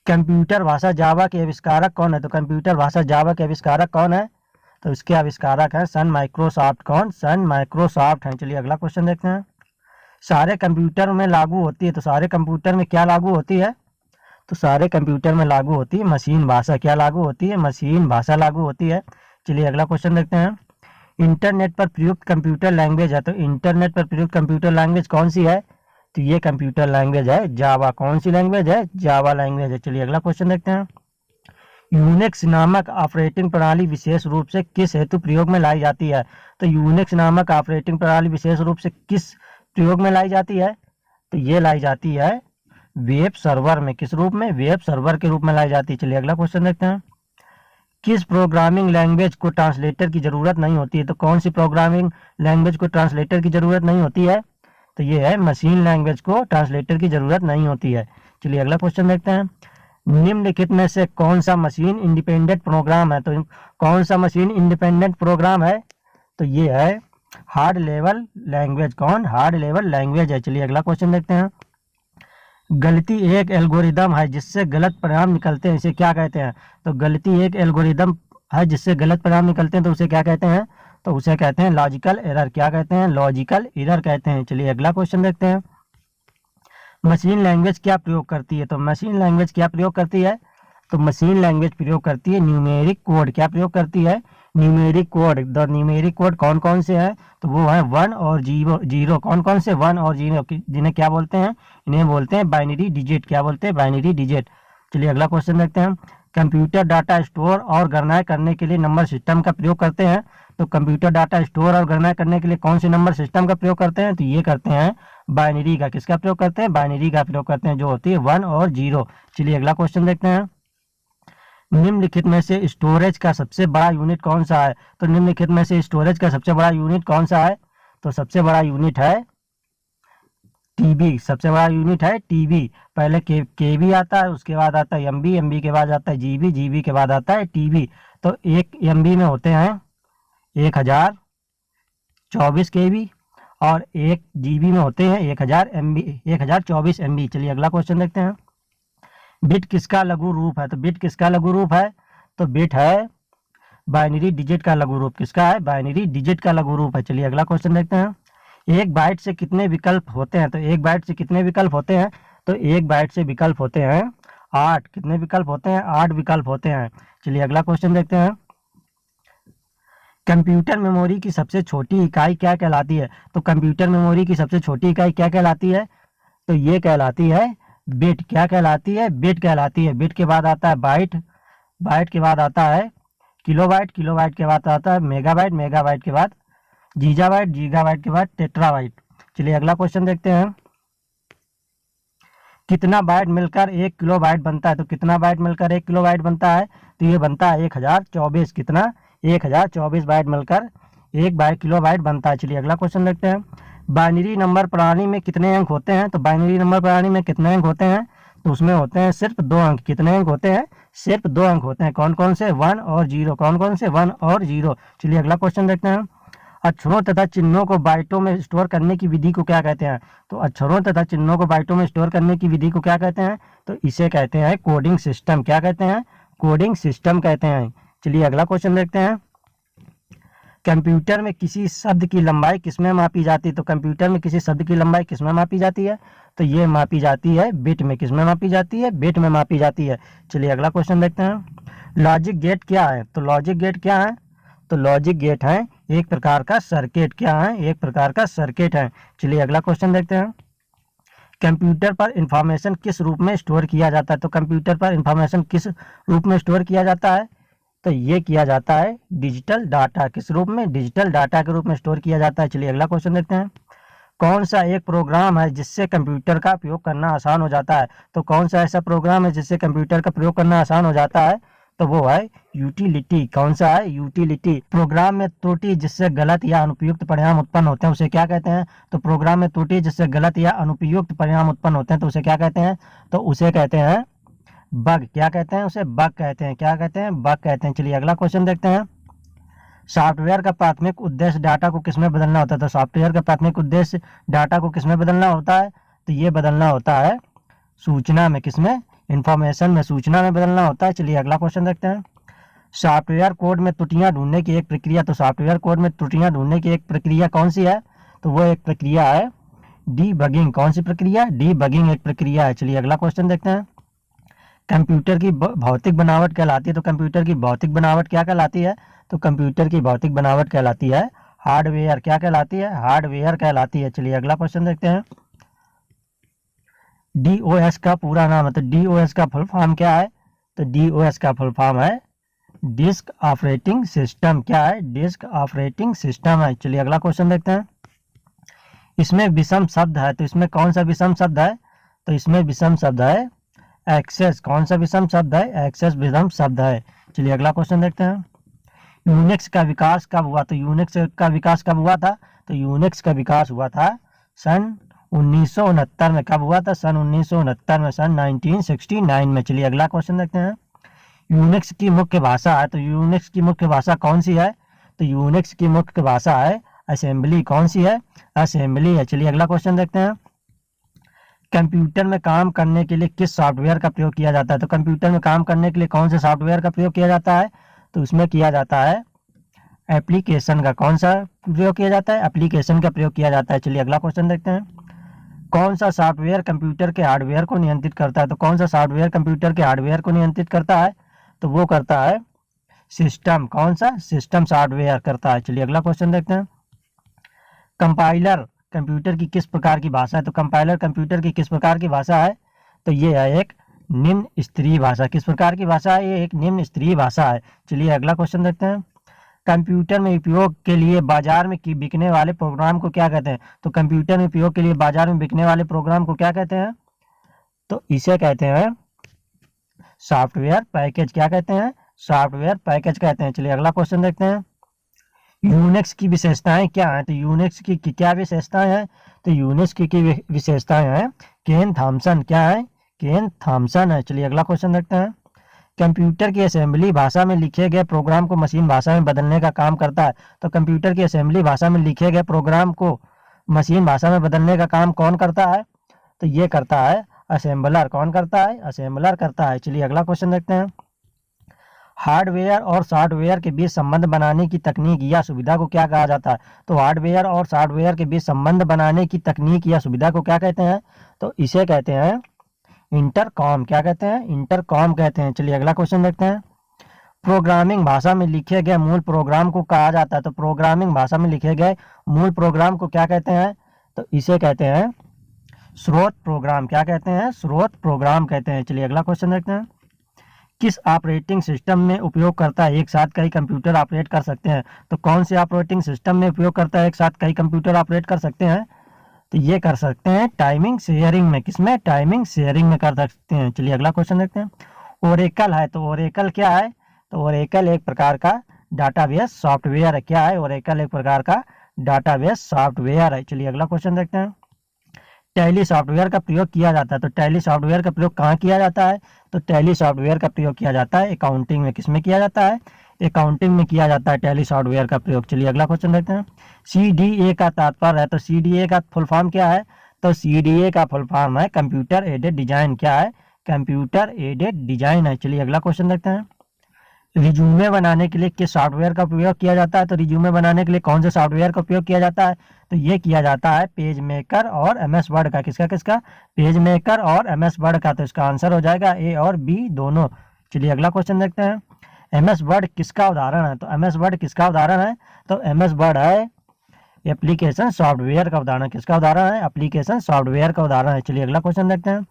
कंप्यूटर भाषा जावा के आविष्कारक कौन है? तो कंप्यूटर भाषा जावा के आविष्कारक कौन है? तो इसके आविष्कारक है सन माइक्रोसॉफ्ट। कौन? सन माइक्रोसॉफ्ट है। चलिए अगला क्वेश्चन देखते हैं। सारे कंप्यूटर में लागू होती है। तो सारे कंप्यूटर में क्या लागू होती है? तो सारे कंप्यूटर में लागू होती है मशीन भाषा। क्या लागू होती है? मशीन भाषा लागू होती है। चलिए अगला क्वेश्चन देखते हैं। इंटरनेट पर प्रयुक्त कंप्यूटर लैंग्वेज है। तो इंटरनेट पर प्रयुक्त कंप्यूटर लैंग्वेज कौन सी है? तो ये कंप्यूटर लैंग्वेज है जावा। कौन सी लैंग्वेज है? जावा लैंग्वेज है। चलिए अगला क्वेश्चन देखते हैं। यूनिक्स नामक ऑपरेटिंग प्रणाली विशेष रूप से किस हेतु प्रयोग में लाई जाती है? तो यूनिक्स नामक ऑपरेटिंग प्रणाली विशेष रूप से किस प्रयोग में लाई जाती है? तो ये लाई जाती है वेब सर्वर में। किस रूप में? वेब सर्वर के रूप में लाई जाती है। चलिए अगला क्वेश्चन देखते हैं। किस प्रोग्रामिंग लैंग्वेज को ट्रांसलेटर की जरूरत नहीं होती है? तो कौन सी प्रोग्रामिंग लैंग्वेज को ट्रांसलेटर की जरूरत नहीं होती है? तो ये है मशीन लैंग्वेज को ट्रांसलेटर की जरूरत नहीं होती है। चलिए अगला क्वेश्चन देखते हैं। निम्नलिखित में से कौन सा मशीन इंडिपेंडेंट प्रोग्राम है? तो कौन सा मशीन इंडिपेंडेंट प्रोग्राम है? तो ये है हार्ड लेवल लैंग्वेज। कौन? हार्ड लेवल लैंग्वेज है। चलिए अगला क्वेश्चन देखते हैं। गलती एक एल्गोरिदम है जिससे गलत परिणाम निकलते हैं, इसे क्या कहते हैं? तो गलती एक एल्गोरिदम है जिससे गलत परिणाम निकलते हैं, तो उसे क्या कहते हैं? तो उसे कहते हैं लॉजिकल एरर। क्या कहते हैं? लॉजिकल एरर कहते हैं। चलिए अगला क्वेश्चन देखते हैं। मशीन लैंग्वेज क्या प्रयोग करती है? तो मशीन लैंग्वेज क्या प्रयोग करती है? तो मशीन लैंग्वेज प्रयोग करती है न्यूमेरिक कोड। क्या प्रयोग करती है? Numeric code. The numeric code कौन कौन से हैं? तो वो है 1 और 0। कौन कौन से? 1 और 0, जिन्हें क्या बोलते हैं? इन्हें बोलते हैं बाइनरी डिजिट। क्या बोलते हैं? Binary digit. चलिए अगला क्वेश्चन देखते हैं। कंप्यूटर डाटा स्टोर और गणना करने के लिए नंबर सिस्टम का प्रयोग करते हैं। तो कंप्यूटर डाटा स्टोर और गणना करने के लिए कौन से नंबर सिस्टम का प्रयोग करते हैं? तो ये करते हैं बाइनरी का। किसका प्रयोग करते हैं? बाइनरी का प्रयोग करते हैं, जो होती है 1 और 0। चलिए अगला क्वेश्चन देखते हैं। निम्नलिखित में से स्टोरेज का सबसे बड़ा यूनिट कौन सा है? तो निम्नलिखित में से स्टोरेज का सबसे बड़ा यूनिट कौन सा है? तो सबसे बड़ा यूनिट है टीबी। सबसे बड़ा यूनिट है टीबी। पहले केबी आता है, उसके बाद आता है एमबी, एमबी के बाद आता है जीबी, जीबी के बाद आता है टीबी। तो एक एमबी में होते हैं 1024 केबी और एक जीबी में होते हैं 1000 एमबी, 1024 एमबी। चलिए अगला क्वेश्चन देखते हैं। बिट किसका लघु रूप है? तो बिट किसका लघु रूप है? तो बिट है बाइनरी डिजिट का लघु रूप किसका है? बाइनरी डिजिट का लघु रूप है। चलिए अगला क्वेश्चन देखते हैं। एक बाइट से कितने विकल्प होते हैं? तो एक बाइट से कितने विकल्प होते हैं? तो एक बाइट से विकल्प होते हैं 8। कितने विकल्प होते हैं? 8 विकल्प होते हैं। चलिए अगला क्वेश्चन देखते हैं। कंप्यूटर मेमोरी की सबसे छोटी इकाई क्या कहलाती है? तो कंप्यूटर मेमोरी की सबसे छोटी इकाई क्या कहलाती है? तो ये कहलाती है बिट। क्या कहलाती है? बिट कहलाती है। बिट के बाद आता है बाइट, बाइट के बाद आता है किलोबाइट, किलोबाइट के बाद आता है मेगाबाइट, मेगाबाइट के बाद गीगाबाइट, गीगाबाइट के बाद टेट्राबाइट। चलिए अगला क्वेश्चन देखते हैं। कितना बाइट मिलकर 1 किलोबाइट बनता है? तो कितना बाइट मिलकर 1 किलोबाइट बनता है? तो ये बनता है 1024। कितना? 1024 बाइट मिलकर 1 बाइट किलोबाइट बनता है। चलिए अगला क्वेश्चन देखते हैं। बाइनरी नंबर प्रणाली में कितने अंक होते हैं? तो बाइनरी नंबर प्रणाली में कितने अंक होते हैं? तो उसमें होते हैं सिर्फ 2 अंक। कितने अंक होते हैं? सिर्फ 2 अंक होते हैं। कौन कौन से? 1 और 0। कौन कौन से? 1 और 0। चलिए अगला क्वेश्चन देखते हैं। अक्षरों तथा चिन्हों को बाइटों में स्टोर करने की विधि को क्या कहते हैं? तो अक्षरों तथा चिन्हों को बाइटों में स्टोर करने की विधि को क्या कहते हैं? तो इसे कहते हैं कोडिंग सिस्टम। क्या कहते हैं? कोडिंग सिस्टम कहते हैं। चलिए अगला क्वेश्चन देखते हैं। कंप्यूटर में किसी शब्द की लंबाई किसमें मापी जाती है? तो कंप्यूटर में किसी शब्द की लंबाई किसमें मापी जाती है? तो ये मापी जाती है बिट में। किसमें मापी जाती है? बिट में मापी जाती है। चलिए अगला क्वेश्चन देखते हैं। लॉजिक गेट क्या है? तो लॉजिक गेट क्या है? तो लॉजिक गेट है एक प्रकार का सर्किट। क्या है? एक प्रकार का सर्किट है। चलिए अगला क्वेश्चन देखते हैं। कंप्यूटर पर इंफॉर्मेशन किस रूप में स्टोर किया जाता है? तो कंप्यूटर पर इंफॉर्मेशन किस रूप में स्टोर किया जाता है? तो ये किया जाता है डिजिटल डाटा। किस रूप में? डिजिटल डाटा के रूप में स्टोर किया जाता है। चलिए अगला क्वेश्चन देखते हैं। कौन सा एक प्रोग्राम है जिससे कंप्यूटर का प्रयोग करना आसान हो जाता है? तो कौन सा ऐसा प्रोग्राम है जिससे कंप्यूटर का प्रयोग करना आसान हो जाता है? तो वो है यूटिलिटी। कौन सा है? यूटिलिटी। प्रोग्राम में त्रुटि जिससे गलत या अनुपयुक्त परिणाम उत्पन्न होते हैं उसे क्या कहते हैं? तो प्रोग्राम में त्रुटि जिससे गलत या अनुपयुक्त परिणाम उत्पन्न होते हैं तो उसे क्या कहते हैं? तो उसे कहते हैं बग। क्या कहते हैं? उसे बग कहते हैं। क्या कहते हैं? बग कहते हैं। चलिए अगला क्वेश्चन देखते हैं। सॉफ्टवेयर का प्राथमिक उद्देश्य डाटा को किसमें बदलना होता है? तो सॉफ्टवेयर का प्राथमिक उद्देश्य डाटा को किसमें बदलना होता है? तो ये बदलना होता है सूचना में। किसमें? इंफॉर्मेशन में, सूचना में बदलना होता है। चलिए अगला क्वेश्चन देखते हैं। सॉफ्टवेयर कोड में त्रुटियां ढूंढने की एक प्रक्रिया। तो सॉफ्टवेयर कोड में त्रुटियां ढूंढने की एक प्रक्रिया कौन सी है? तो वो एक प्रक्रिया है डीबगिंग। कौन सी प्रक्रिया? डीबगिंग एक प्रक्रिया है। चलिए अगला क्वेश्चन देखते हैं। कंप्यूटर की भौतिक बनावट कहलाती है। तो कंप्यूटर की भौतिक बनावट क्या कहलाती है? तो कंप्यूटर की भौतिक बनावट कहलाती है हार्डवेयर। क्या कहलाती है? हार्डवेयर कहलाती है। चलिए अगला क्वेश्चन देखते हैं। डीओएस का पूरा नाम है। तो डीओएस का फुल फॉर्म क्या है? तो डीओएस का फुल फॉर्म है डिस्क ऑपरेटिंग सिस्टम। क्या है? डिस्क ऑपरेटिंग सिस्टम है। चलिए अगला क्वेश्चन देखते हैं। इसमें विषम शब्द है। तो इसमें कौन सा विषम शब्द है? तो इसमें विषम शब्द है एक्सेस। कौन सा विषम शब्द है? एक्सेस विषम शब्द है। चलिए अगला क्वेश्चन देखते हैं। यूनिक्स का विकास कब हुआ? तो यूनिक्स का विकास कब हुआ था? तो यूनिक्स का विकास हुआ था सन 1969 में। कब हुआ था? सन 1969 में, सन 1969 में। चलिए अगला क्वेश्चन देखते हैं। यूनिक्स की मुख्य भाषा है। तो यूनिक्स की मुख्य भाषा कौन सी है? तो यूनिक्स की मुख्य भाषा है असेंबली। कौन सी है? असेंबली है। चलिए अगला क्वेश्चन देखते हैं। कंप्यूटर में काम करने के लिए किस सॉफ्टवेयर का प्रयोग किया जाता है? तो कंप्यूटर में काम करने के लिए कौन से सॉफ्टवेयर का प्रयोग किया जाता है? तो उसमें किया जाता है एप्लीकेशन का। कौन सा प्रयोग किया जाता है? एप्लीकेशन का प्रयोग किया जाता है। चलिए अगला क्वेश्चन देखते हैं। कौन सा सॉफ्टवेयर कंप्यूटर के हार्डवेयर को नियंत्रित करता है? तो कौन सा सॉफ्टवेयर कंप्यूटर के हार्डवेयर को नियंत्रित करता है? तो वो करता है सिस्टम। कौन सा? सिस्टम सॉफ्टवेयर करता है। चलिए अगला क्वेश्चन देखते हैं। कंपाइलर कंप्यूटर की किस प्रकार की भाषा है? तो कंपाइलर कंप्यूटर की किस प्रकार की भाषा है? तो ये है एक निम्न स्तरीय भाषा। किस प्रकार की भाषा है? ये एक निम्न स्तरीय भाषा है। चलिए अगला क्वेश्चन देखते हैं। कंप्यूटर में उपयोग के लिए बाजार में बिकने वाले प्रोग्राम को क्या कहते हैं? तो कंप्यूटर में उपयोग के लिए बाजार में बिकने वाले प्रोग्राम को क्या कहते हैं? तो इसे कहते हैं सॉफ्टवेयर पैकेज। क्या कहते हैं? सॉफ्टवेयर पैकेज कहते हैं। चलिए अगला क्वेश्चन देखते हैं। यूनिक्स की विशेषताएं क्या हैं? तो यूनिक्स की क्या विशेषताएं हैं? तो यूनिक्स की विशेषताएं हैं केन थॉमसन। क्या है? केन थॉमसन है। चलिए अगला क्वेश्चन देखते हैं। कंप्यूटर की असेंबली भाषा में लिखे गए प्रोग्राम को मशीन भाषा में बदलने का काम करता है। तो कंप्यूटर की असेंबली भाषा में लिखे गए प्रोग्राम को मशीन भाषा में बदलने का काम कौन करता है? तो ये करता है असेंबलर। कौन करता है? असेंबलर करता है। चलिए अगला क्वेश्चन देखते हैं। हार्डवेयर और सॉफ्टवेयर के बीच संबंध बनाने की तकनीक या सुविधा को क्या कहा जाता है? तो हार्डवेयर और सॉफ्टवेयर के बीच संबंध बनाने की तकनीक या सुविधा को क्या कहते हैं? तो इसे कहते हैं इंटरकॉम। क्या कहते हैं? इंटरकॉम कहते हैं। चलिए अगला क्वेश्चन देखते हैं। प्रोग्रामिंग भाषा में लिखे गए मूल प्रोग्राम को कहा जाता है। तो प्रोग्रामिंग भाषा में लिखे गए मूल प्रोग्राम को क्या कहते हैं? तो इसे कहते हैं स्रोत प्रोग्राम। क्या कहते हैं? स्रोत प्रोग्राम कहते हैं। चलिए अगला क्वेश्चन देखते हैं। किस ऑपरेटिंग सिस्टम में उपयोगकर्ता एक साथ कई कंप्यूटर ऑपरेट कर सकते हैं? तो कौन से ऑपरेटिंग सिस्टम में उपयोगकर्ता एक साथ कई कंप्यूटर ऑपरेट कर सकते हैं? तो ये कर सकते हैं टाइमिंग शेयरिंग में। किसमें? टाइमिंग शेयरिंग में कर सकते हैं। चलिए अगला क्वेश्चन देखते हैं। ओरेकल है, तो ओरेकल क्या है? तो ओरेकल एक प्रकार का डाटाबेस सॉफ्टवेयर है। क्या है? ओरेकल एक प्रकार का डाटाबेस सॉफ्टवेयर है। चलिए अगला क्वेश्चन देखते हैं। टैली सॉफ्टवेयर का प्रयोग किया जाता है। तो टैली सॉफ्टवेयर का प्रयोग कहाँ किया जाता है? तो टैली सॉफ्टवेयर का प्रयोग किया जाता है अकाउंटिंग में। किसमें किया जाता है? अकाउंटिंग में किया जाता है टैली सॉफ्टवेयर का प्रयोग। चलिए अगला क्वेश्चन देखते हैं। CDA का तात्पर्य है। तो CDA का फुल फॉर्म क्या है? तो CDA का फुल फॉर्म है कंप्यूटर एडेड डिजाइन। क्या है? कंप्यूटर एडेड डिजाइन है। चलिए अगला क्वेश्चन देखते हैं। रिज्यूमे बनाने के लिए किस सॉफ्टवेयर का उपयोग किया जाता है? तो रिज्यूमे बनाने के लिए कौन से सॉफ्टवेयर का उपयोग किया जाता है? तो ये किया जाता है पेज मेकर और MS वर्ड का। किसका किसका? पेज मेकर और MS वर्ड का। तो इसका आंसर हो जाएगा A और B दोनों। चलिए अगला क्वेश्चन देखते हैं। MS वर्ड किसका उदाहरण है? तो MS वर्ड किसका उदाहरण है? तो MS वर्ड है एप्लीकेशन सॉफ्टवेयर का उदाहरण। किसका उदाहरण है? एप्लीकेशन सॉफ्टवेयर का उदाहरण है। चलिए अगला क्वेश्चन देखते हैं।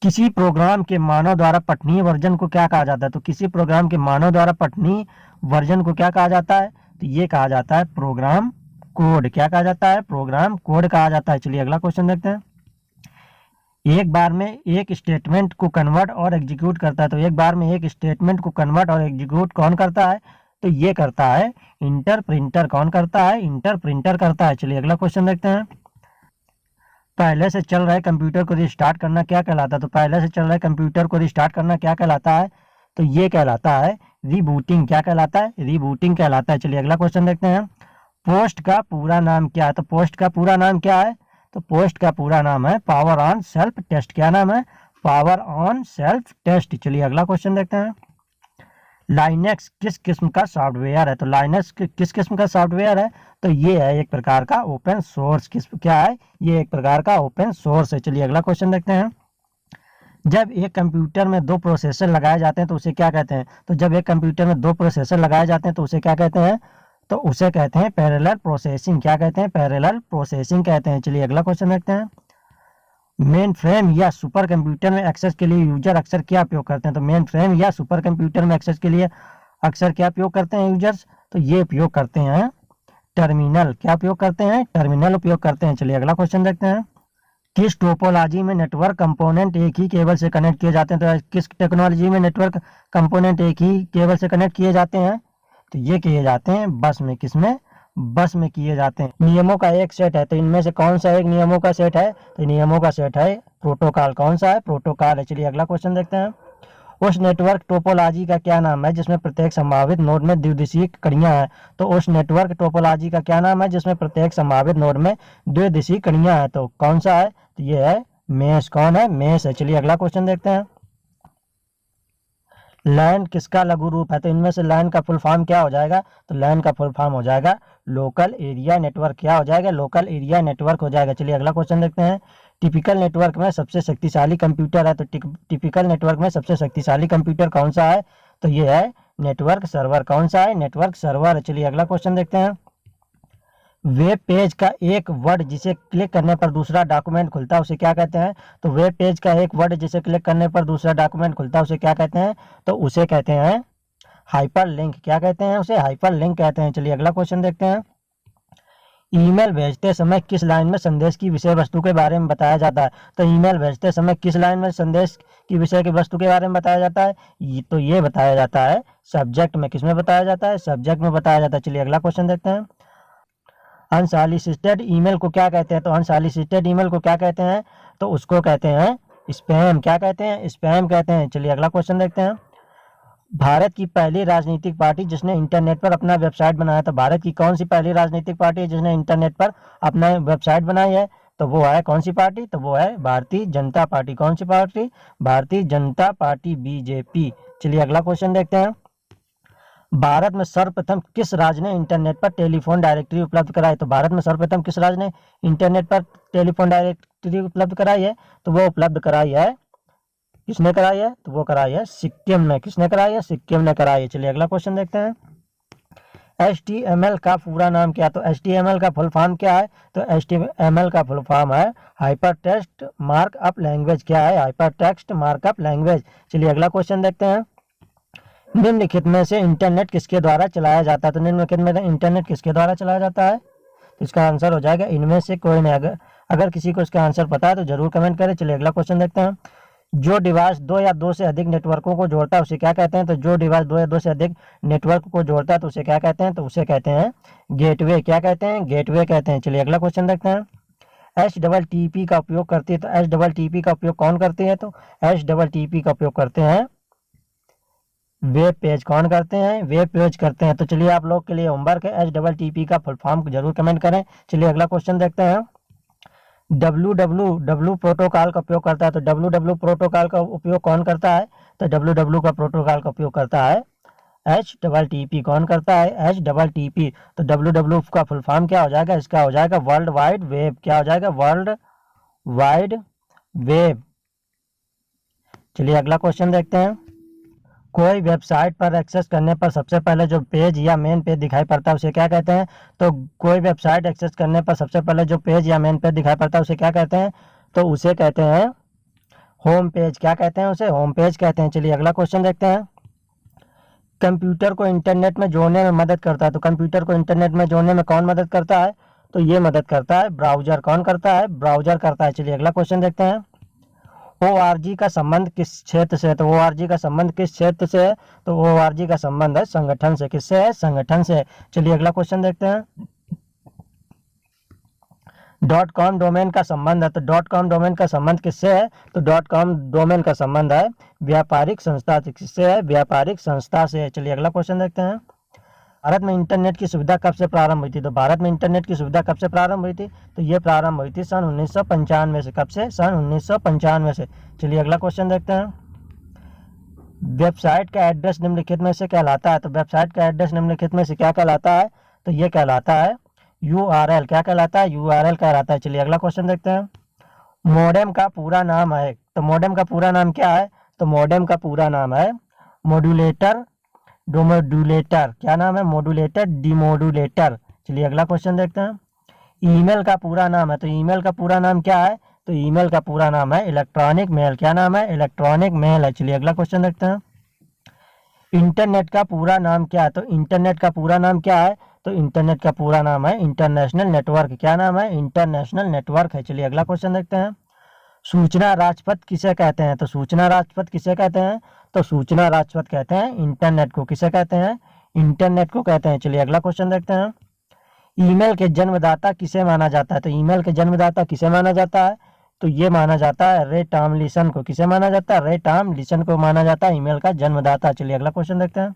किसी प्रोग्राम के मानव द्वारा पठनीय वर्जन को क्या कहा जाता है? तो किसी प्रोग्राम के मानव द्वारा पठनीय वर्जन को क्या कहा जाता है? तो ये कहा जाता है प्रोग्राम कोड। क्या कहा जाता है? प्रोग्राम कोड कहा जाता है। चलिए अगला क्वेश्चन देखते हैं। एक बार में एक स्टेटमेंट को कन्वर्ट और एग्जीक्यूट करता है। तो एक बार में एक स्टेटमेंट को कन्वर्ट और एग्जीक्यूट कौन करता है? तो ये करता है इंटरप्रिंटर। कौन करता है? इंटरप्रिंटर करता है। चलिए अगला क्वेश्चन देखते हैं। पहले से चल रहे कंप्यूटर को रिस्टार्ट करना क्या कहलाता है? तो पहले से चल रहे कंप्यूटर को रिस्टार्ट करना क्या कहलाता है? तो ये कहलाता है रीबूटिंग। क्या कहलाता है? रीबूटिंग कहलाता है। चलिए अगला क्वेश्चन देखते हैं। पोस्ट का पूरा नाम क्या है? तो पोस्ट का पूरा नाम क्या है? तो पोस्ट का पूरा नाम है पावर ऑन सेल्फ टेस्ट। क्या नाम है? Power on self test. चलिए अगला क्वेश्चन देखते हैं। लाइनेक्स किस किस्म का सॉफ्टवेयर है? तो लाइनेक्स किस किस्म का सॉफ्टवेयर है? तो ये है एक प्रकार का ओपन सोर्स। क्या है? ये एक प्रकार का ओपन सोर्स है। चलिए अगला क्वेश्चन देखते हैं। जब एक कंप्यूटर में दो प्रोसेसर लगाए जाते हैं तो उसे क्या कहते हैं? तो जब एक कंप्यूटर में दो प्रोसेसर लगाए जाते हैं तो उसे क्या कहते हैं? तो उसे कहते हैं पैरेलल प्रोसेसिंग। क्या कहते हैं? पैरेलल प्रोसेसिंग कहते हैं। चलिए अगला क्वेश्चन देखते हैं। मेन फ्रेम या सुपर कंप्यूटर में एक्सेस के लिए यूजर अक्सर क्या उपयोग करते हैं? तो मेन फ्रेम या सुपर कंप्यूटर में एक्सेस के लिए अक्सर क्या उपयोग करते हैं यूजर्स? तो ये उपयोग करते हैं टर्मिनल। क्या उपयोग करते हैं? टर्मिनल उपयोग करते हैं। चलिए अगला क्वेश्चन देखते हैं। किस टोपोलॉजी में नेटवर्क कंपोनेंट एक ही केबल से कनेक्ट किए जाते हैं? तो किस टेक्नोलॉजी में नेटवर्क कंपोनेंट एक ही केबल से कनेक्ट किए जाते हैं? तो ये किए जाते हैं बस में। किसमें? बस में किए जाते हैं। नियमों का एक सेट है, तो इनमें से कौन सा एक नियमों का सेट है? तो नियमों का सेट है प्रोटोकॉल। कौन सा है? प्रोटोकॉल है। चलिए अगला क्वेश्चन देखते हैं। उस नेटवर्क टोपोलॉजी का क्या नाम है जिसमें प्रत्येक संभावित नोड में द्विदिशीय कड़ियां हैं? तो उस नेटवर्क टोपोलॉजी का क्या नाम है जिसमें प्रत्येक संभावित नोड में द्विदिशीय कड़ियां हैं? तो कौन सा है? तो ये है मेश। कौन है? मेश है। चलिए अगला क्वेश्चन देखते हैं। लैन किसका लघु रूप है? तो इनमें से लैन का फुल फॉर्म क्या हो जाएगा? तो लैन का फुल फॉर्म हो जाएगा लोकल एरिया नेटवर्क। क्या हो जाएगा? लोकल एरिया नेटवर्क हो जाएगा। चलिए अगला क्वेश्चन देखते हैं। टिपिकल नेटवर्क में सबसे शक्तिशाली कंप्यूटर है। तो टिपिकल नेटवर्क में सबसे शक्तिशाली कंप्यूटर कौन सा है? तो ये है नेटवर्क सर्वर। कौन सा है? Network server. चलिए अगला क्वेश्चन देखते हैं। वेब पेज का एक वर्ड जिसे क्लिक करने पर दूसरा डॉक्यूमेंट खुलता है उसे क्या कहते हैं? तो वेब पेज का एक वर्ड जिसे क्लिक करने पर दूसरा डॉक्यूमेंट खुलता है उसे क्या कहते हैं? तो उसे कहते हैं हाइपर लिंक। क्या कहते हैं? उसे हाइपर लिंक कहते हैं। चलिए अगला क्वेश्चन देखते हैं। ईमेल भेजते समय किस लाइन में संदेश की विषय वस्तु के बारे में बताया जाता है? तो ईमेल भेजते समय किस लाइन में संदेश की विषय की वस्तु के बारे में बताया जाता है? तो ये बताया जाता है सब्जेक्ट में। किसमें बताया जाता है? सब्जेक्ट में बताया जाता है। चलिए अगला क्वेश्चन देखते हैं। अनसॉलिसिटेड ईमेल को क्या कहते हैं? तो अनसॉलिसिटेड ईमेल को क्या कहते हैं? तो उसको कहते हैं स्पैम। क्या कहते हैं? स्पैम कहते हैं। चलिए अगला क्वेश्चन देखते हैं। भारत की पहली राजनीतिक पार्टी जिसने इंटरनेट पर अपना वेबसाइट बनाया था, भारत की कौन सी पहली राजनीतिक पार्टी है जिसने इंटरनेट पर अपना वेबसाइट बनाई है? तो वो है कौन सी पार्टी? तो वो है भारतीय जनता पार्टी। कौन सी party? Bharatiya Janata party BJP। चलिए अगला क्वेश्चन देखते हैं। भारत में सर्वप्रथम किस राज्य ने इंटरनेट पर टेलीफोन डायरेक्टरी उपलब्ध कराई? तो भारत में सर्वप्रथम किस राज्य ने इंटरनेट पर टेलीफोन डायरेक्टरी उपलब्ध कराई है? तो वो उपलब्ध कराई है, किसने कराई है? तो वो कराई है सिक्किम ने। किसने कराई है? सिक्किम ने कराई है। चलिए अगला क्वेश्चन देखते हैं। HTML का पूरा नाम क्या? तो HTML का फुल फॉर्म क्या है? तो HTML का फुल फॉर्म है हाइपर टेक्स्ट मार्कअप लैंग्वेज। क्या है? Hyper text markup language. चलिए अगला क्वेश्चन देखते हैं। निम्नलिखित में से इंटरनेट किसके द्वारा चलाया जाता है? तो निम्नलिखित में से इंटरनेट किसके द्वारा चलाया जाता है? तो इसका आंसर हो जाएगा इनमें से कोई नहीं। अगर किसी को इसका आंसर पता है तो जरूर कमेंट करें। चलिए अगला क्वेश्चन देखते हैं। जो डिवाइस दो या दो से अधिक नेटवर्कों को जोड़ता है उसे क्या कहते हैं? तो जो डिवाइस दो या दो से अधिक नेटवर्क को जोड़ता है तो उसे क्या कहते हैं? तो उसे कहते हैं गेटवे। क्या कहते हैं? गेटवे कहते हैं। चलिए अगला क्वेश्चन देखते हैं। HTTP का उपयोग करती है, तो HTTP का उपयोग कौन करती है? तो HTTP का उपयोग करते हैं वेब पेज। कौन करते हैं? वेब पेज करते हैं। तो चलिए आप लोग के लिए होमवर्क है, HTTP का फुल फॉर्म जरूर कमेंट करें। चलिए अगला क्वेश्चन देखते हैं। www प्रोटोकॉल का उपयोग करता है, तो www प्रोटोकॉल का उपयोग कौन करता है? तो www का प्रोटोकॉल का उपयोग करता है HTTP। कौन करता है? HTTP। तो www का फुल फॉर्म क्या हो जाएगा? इसका हो जाएगा वर्ल्ड वाइड वेब। क्या हो जाएगा? World wide web. चलिए अगला क्वेश्चन देखते हैं। कोई वेबसाइट पर एक्सेस करने पर सबसे पहले जो पेज या मेन पेज दिखाई पड़ता है उसे क्या कहते हैं? तो कोई वेबसाइट एक्सेस करने पर सबसे पहले जो पेज या मेन पेज दिखाई पड़ता है उसे क्या कहते हैं? तो उसे कहते हैं होम पेज। क्या कहते हैं? उसे होम पेज कहते हैं। चलिए अगला क्वेश्चन देखते हैं। कंप्यूटर को इंटरनेट में जोड़ने में मदद करता है, तो कंप्यूटर को इंटरनेट में जोड़ने में कौन मदद करता है? तो ये मदद करता है ब्राउजर। कौन करता है? ब्राउजर करता है। चलिए अगला क्वेश्चन देखते हैं। ORG का संबंध किस क्षेत्र से? तो ORG का संबंध किस क्षेत्र से है? तो ORG का संबंध है संगठन से। किससे है? संगठन से। चलिए अगला क्वेश्चन देखते हैं। .com डोमेन का संबंध है, तो .com डोमेन का संबंध किससे है? तो .com डोमेन का संबंध है व्यापारिक संस्था से। किससे है? व्यापारिक संस्था से। चलिए अगला क्वेश्चन देखते हैं। भारत में इंटरनेट की सुविधा कब से प्रारंभ हुई थी? तो भारत में इंटरनेट की सुविधा कब से प्रारंभ हुई थी? तो ये प्रारंभ हुई थी सन 1995 से। कब से? सन 1995 से। चलिए अगला क्वेश्चन देखते हैं। वेबसाइट का एड्रेस निम्नलिखित में से कहलाता है, तो वेबसाइट का एड्रेस निम्नलिखित में से क्या कहलाता है? तो ये कहलाता है URL। क्या कहलाता है? URL कहलाता है। चलिए अगला क्वेश्चन देखते हैं। मॉडेम का पूरा नाम है, तो मॉडेम का पूरा नाम क्या है? तो मॉडेम का पूरा नाम है मॉड्यूलेटर डिमोडुलेटर। क्या नाम है? Modulator demodulator. चलिए अगला क्वेश्चन देखते हैं। ईमेल का पूरा नाम है, तो ईमेल का पूरा नाम क्या है? तो ईमेल का पूरा नाम है इलेक्ट्रॉनिक मेल। क्या नाम है? इलेक्ट्रॉनिक मेल है। चलिए अगला क्वेश्चन देखते हैं। इंटरनेट का पूरा नाम क्या है? तो इंटरनेट का पूरा नाम क्या है? तो इंटरनेट का पूरा नाम है इंटरनेशनल नेटवर्क। क्या नाम है? इंटरनेशनल नेटवर्क है। चलिए अगला क्वेश्चन देखते हैं। सूचना राजपथ किसे कहते हैं? तो सूचना राजपथ किसे कहते हैं? तो सूचना राजपथ कहते हैं इंटरनेट को। किसे कहते हैं? इंटरनेट को कहते हैं। चलिए अगला क्वेश्चन देखते हैं। ईमेल के जन्मदाता किसे माना जाता है? तो ईमेल के जन्मदाता किसे माना जाता है? तो ये माना जाता है रे टॉमलिंसन को। किसे माना जाता है? रे टॉमलिंसन को माना जाता है ईमेल का जन्मदाता। चलिए अगला क्वेश्चन देखते हैं।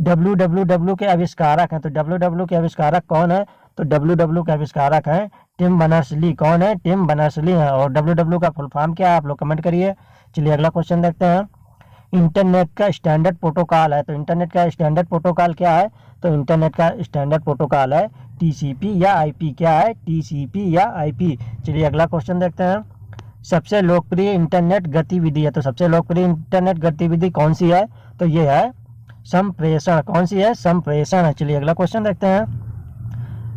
www के आविष्कारक हैं, तो www के आविष्कारक कौन है? तो www के आविष्कारक हैं टिम बर्नर्स-ली। कौन है? टिम बर्नर्स-ली है। और www का फुल फॉर्म क्या है? आप लोग कमेंट करिए। चलिए अगला क्वेश्चन देखते हैं। इंटरनेट का स्टैंडर्ड प्रोटोकॉल है, तो इंटरनेट का स्टैंडर्ड प्रोटोकॉल क्या है? तो इंटरनेट का स्टैंडर्ड प्रोटोकॉल है TCP या IP। क्या है? TCP या IP। चलिए अगला क्वेश्चन देखते हैं। सबसे लोकप्रिय इंटरनेट गतिविधि है, तो सबसे लोकप्रिय इंटरनेट गतिविधि कौन सी है? तो ये है संप्रेषण। कौन सी है? संप्रेषण है। चलिए अगला क्वेश्चन देखते हैं।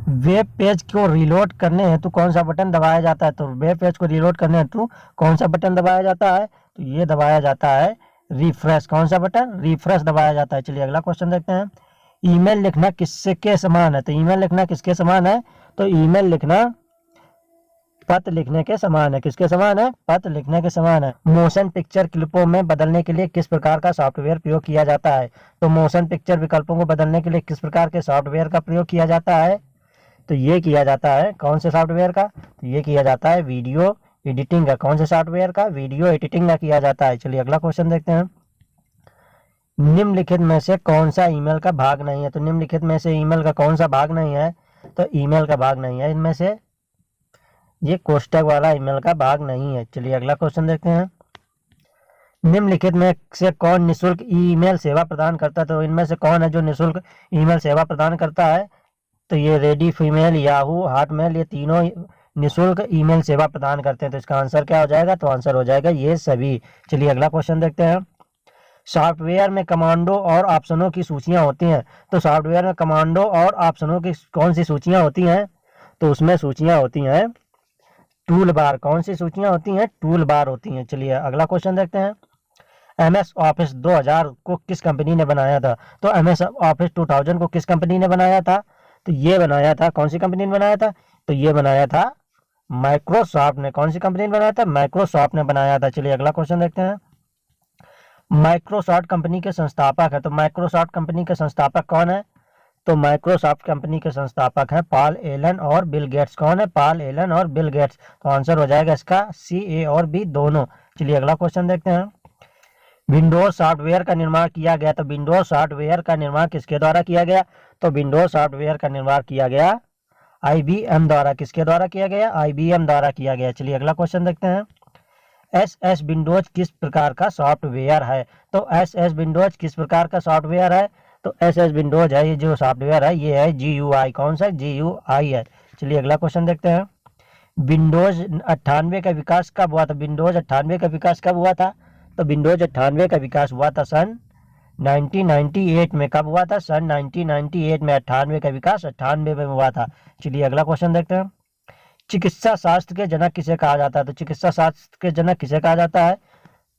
वेब पेज को रिलोड करने हेतु कौन सा बटन दबाया जाता है? तो वेब पेज को रिलोड करने हेतु कौन सा बटन दबाया जाता है? तो ये दबाया जाता है रिफ्रेश। कौन सा बटन? रिफ्रेश दबाया जाता है। चलिए अगला क्वेश्चन देखते हैं। ईमेल लिखना किससे के समान है? तो ईमेल लिखना किसके समान है? तो ईमेल लिखना पत्र लिखने के समान है। किसके समान है? पत्र लिखने के समान है। मोशन पिक्चर क्लिपों में बदलने के लिए किस प्रकार का सॉफ्टवेयर प्रयोग किया जाता है? तो मोशन पिक्चर विकल्पों को बदलने के लिए किस प्रकार के सॉफ्टवेयर का प्रयोग किया जाता है? तो ये किया जाता है कौन से सॉफ्टवेयर का? तो ये किया जाता है वीडियो एडिटिंग का। कौन से सॉफ्टवेयर का? वीडियो एडिटिंग का किया जाता है। चलिए अगला क्वेश्चन देखते हैं। निम्नलिखित में से कौन सा ईमेल का भाग नहीं है? तो निम्नलिखित में से ईमेल का कौन सा भाग नहीं है? तो ईमेल का भाग नहीं है इनमें से ये कोष्टक वाला ईमेल का भाग नहीं है। चलिए अगला क्वेश्चन देखते हैं। निम्नलिखित में से कौन निःशुल्क ईमेल सेवा प्रदान करता है? तो इनमें से कौन है जो निःशुल्क ईमेल सेवा प्रदान करता है? तो ये रेडी फीमेल, याहू, हॉटमेल, ये तीनों निःशुल्क ईमेल सेवा प्रदान करते हैं। तो इसका आंसर क्या हो जाएगा? तो आंसर हो जाएगा ये सभी। चलिए अगला क्वेश्चन देखते हैं। सॉफ्टवेयर में कमांडो और ऑप्शनों की सूचियां होती हैं। तो सॉफ्टवेयर में कमांडो और ऑप्शनों की कौन सी सूचियां होती हैं? तो उसमें सूचियां होती हैं टूल बार। कौन सी सूचियां होती हैं? टूल बार होती हैं। चलिए अगला क्वेश्चन देखते हैं। MS ऑफिस 2000 को किस कंपनी ने बनाया था? तो MS ऑफिस 2000 को किस कंपनी ने बनाया था? तो ये बनाया था, कौन सी कंपनी ने बनाया था? तो ये बनाया था माइक्रोसॉफ्ट ने। कौन सी कंपनी ने बनाया था? माइक्रोसॉफ्ट ने बनाया था। चलिए अगला क्वेश्चन देखते हैं। माइक्रोसॉफ्ट कंपनी के संस्थापक है। तो माइक्रोसॉफ्ट कंपनी के संस्थापक कौन है? तो माइक्रोसॉफ्ट कंपनी के संस्थापक हैं पॉल एलन और बिल गेट्स। कौन है? पॉल एलन और बिल गेट्स। तो आंसर हो जाएगा इसका सी, ए और बी दोनों। चलिए अगला क्वेश्चन देखते हैं। विंडोज सॉफ्टवेयर का निर्माण किया गया। तो विंडोज सॉफ्टवेयर का निर्माण किसके द्वारा किया गया? तो विंडोज सॉफ्टवेयर का निर्माण किया गया IBM द्वारा। किसके द्वारा किया गया? IBM द्वारा किया गया। चलिए अगला क्वेश्चन देखते हैं। SS विंडोज किस प्रकार का सॉफ्टवेयर है? तो SS विंडोज किस प्रकार का सॉफ्टवेयर है? तो SS विंडोज है, ये जो सॉफ्टवेयर है ये है GUI। कौन सा? GUI है। चलिए अगला क्वेश्चन देखते हैं। विंडोज 98 का विकास कब हुआ था? विंडोज 98 का विकास कब हुआ था? तो विंडोज 98 का विकास हुआ था सन 1998 में। कब हुआ था? सन 1998 में। 98 का विकास 98 में हुआ था। चलिए अगला क्वेश्चन देखते हैं। चिकित्सा शास्त्र के जनक किसे कहा जाता है? तो चिकित्सा शास्त्र के जनक किसे कहा जाता है?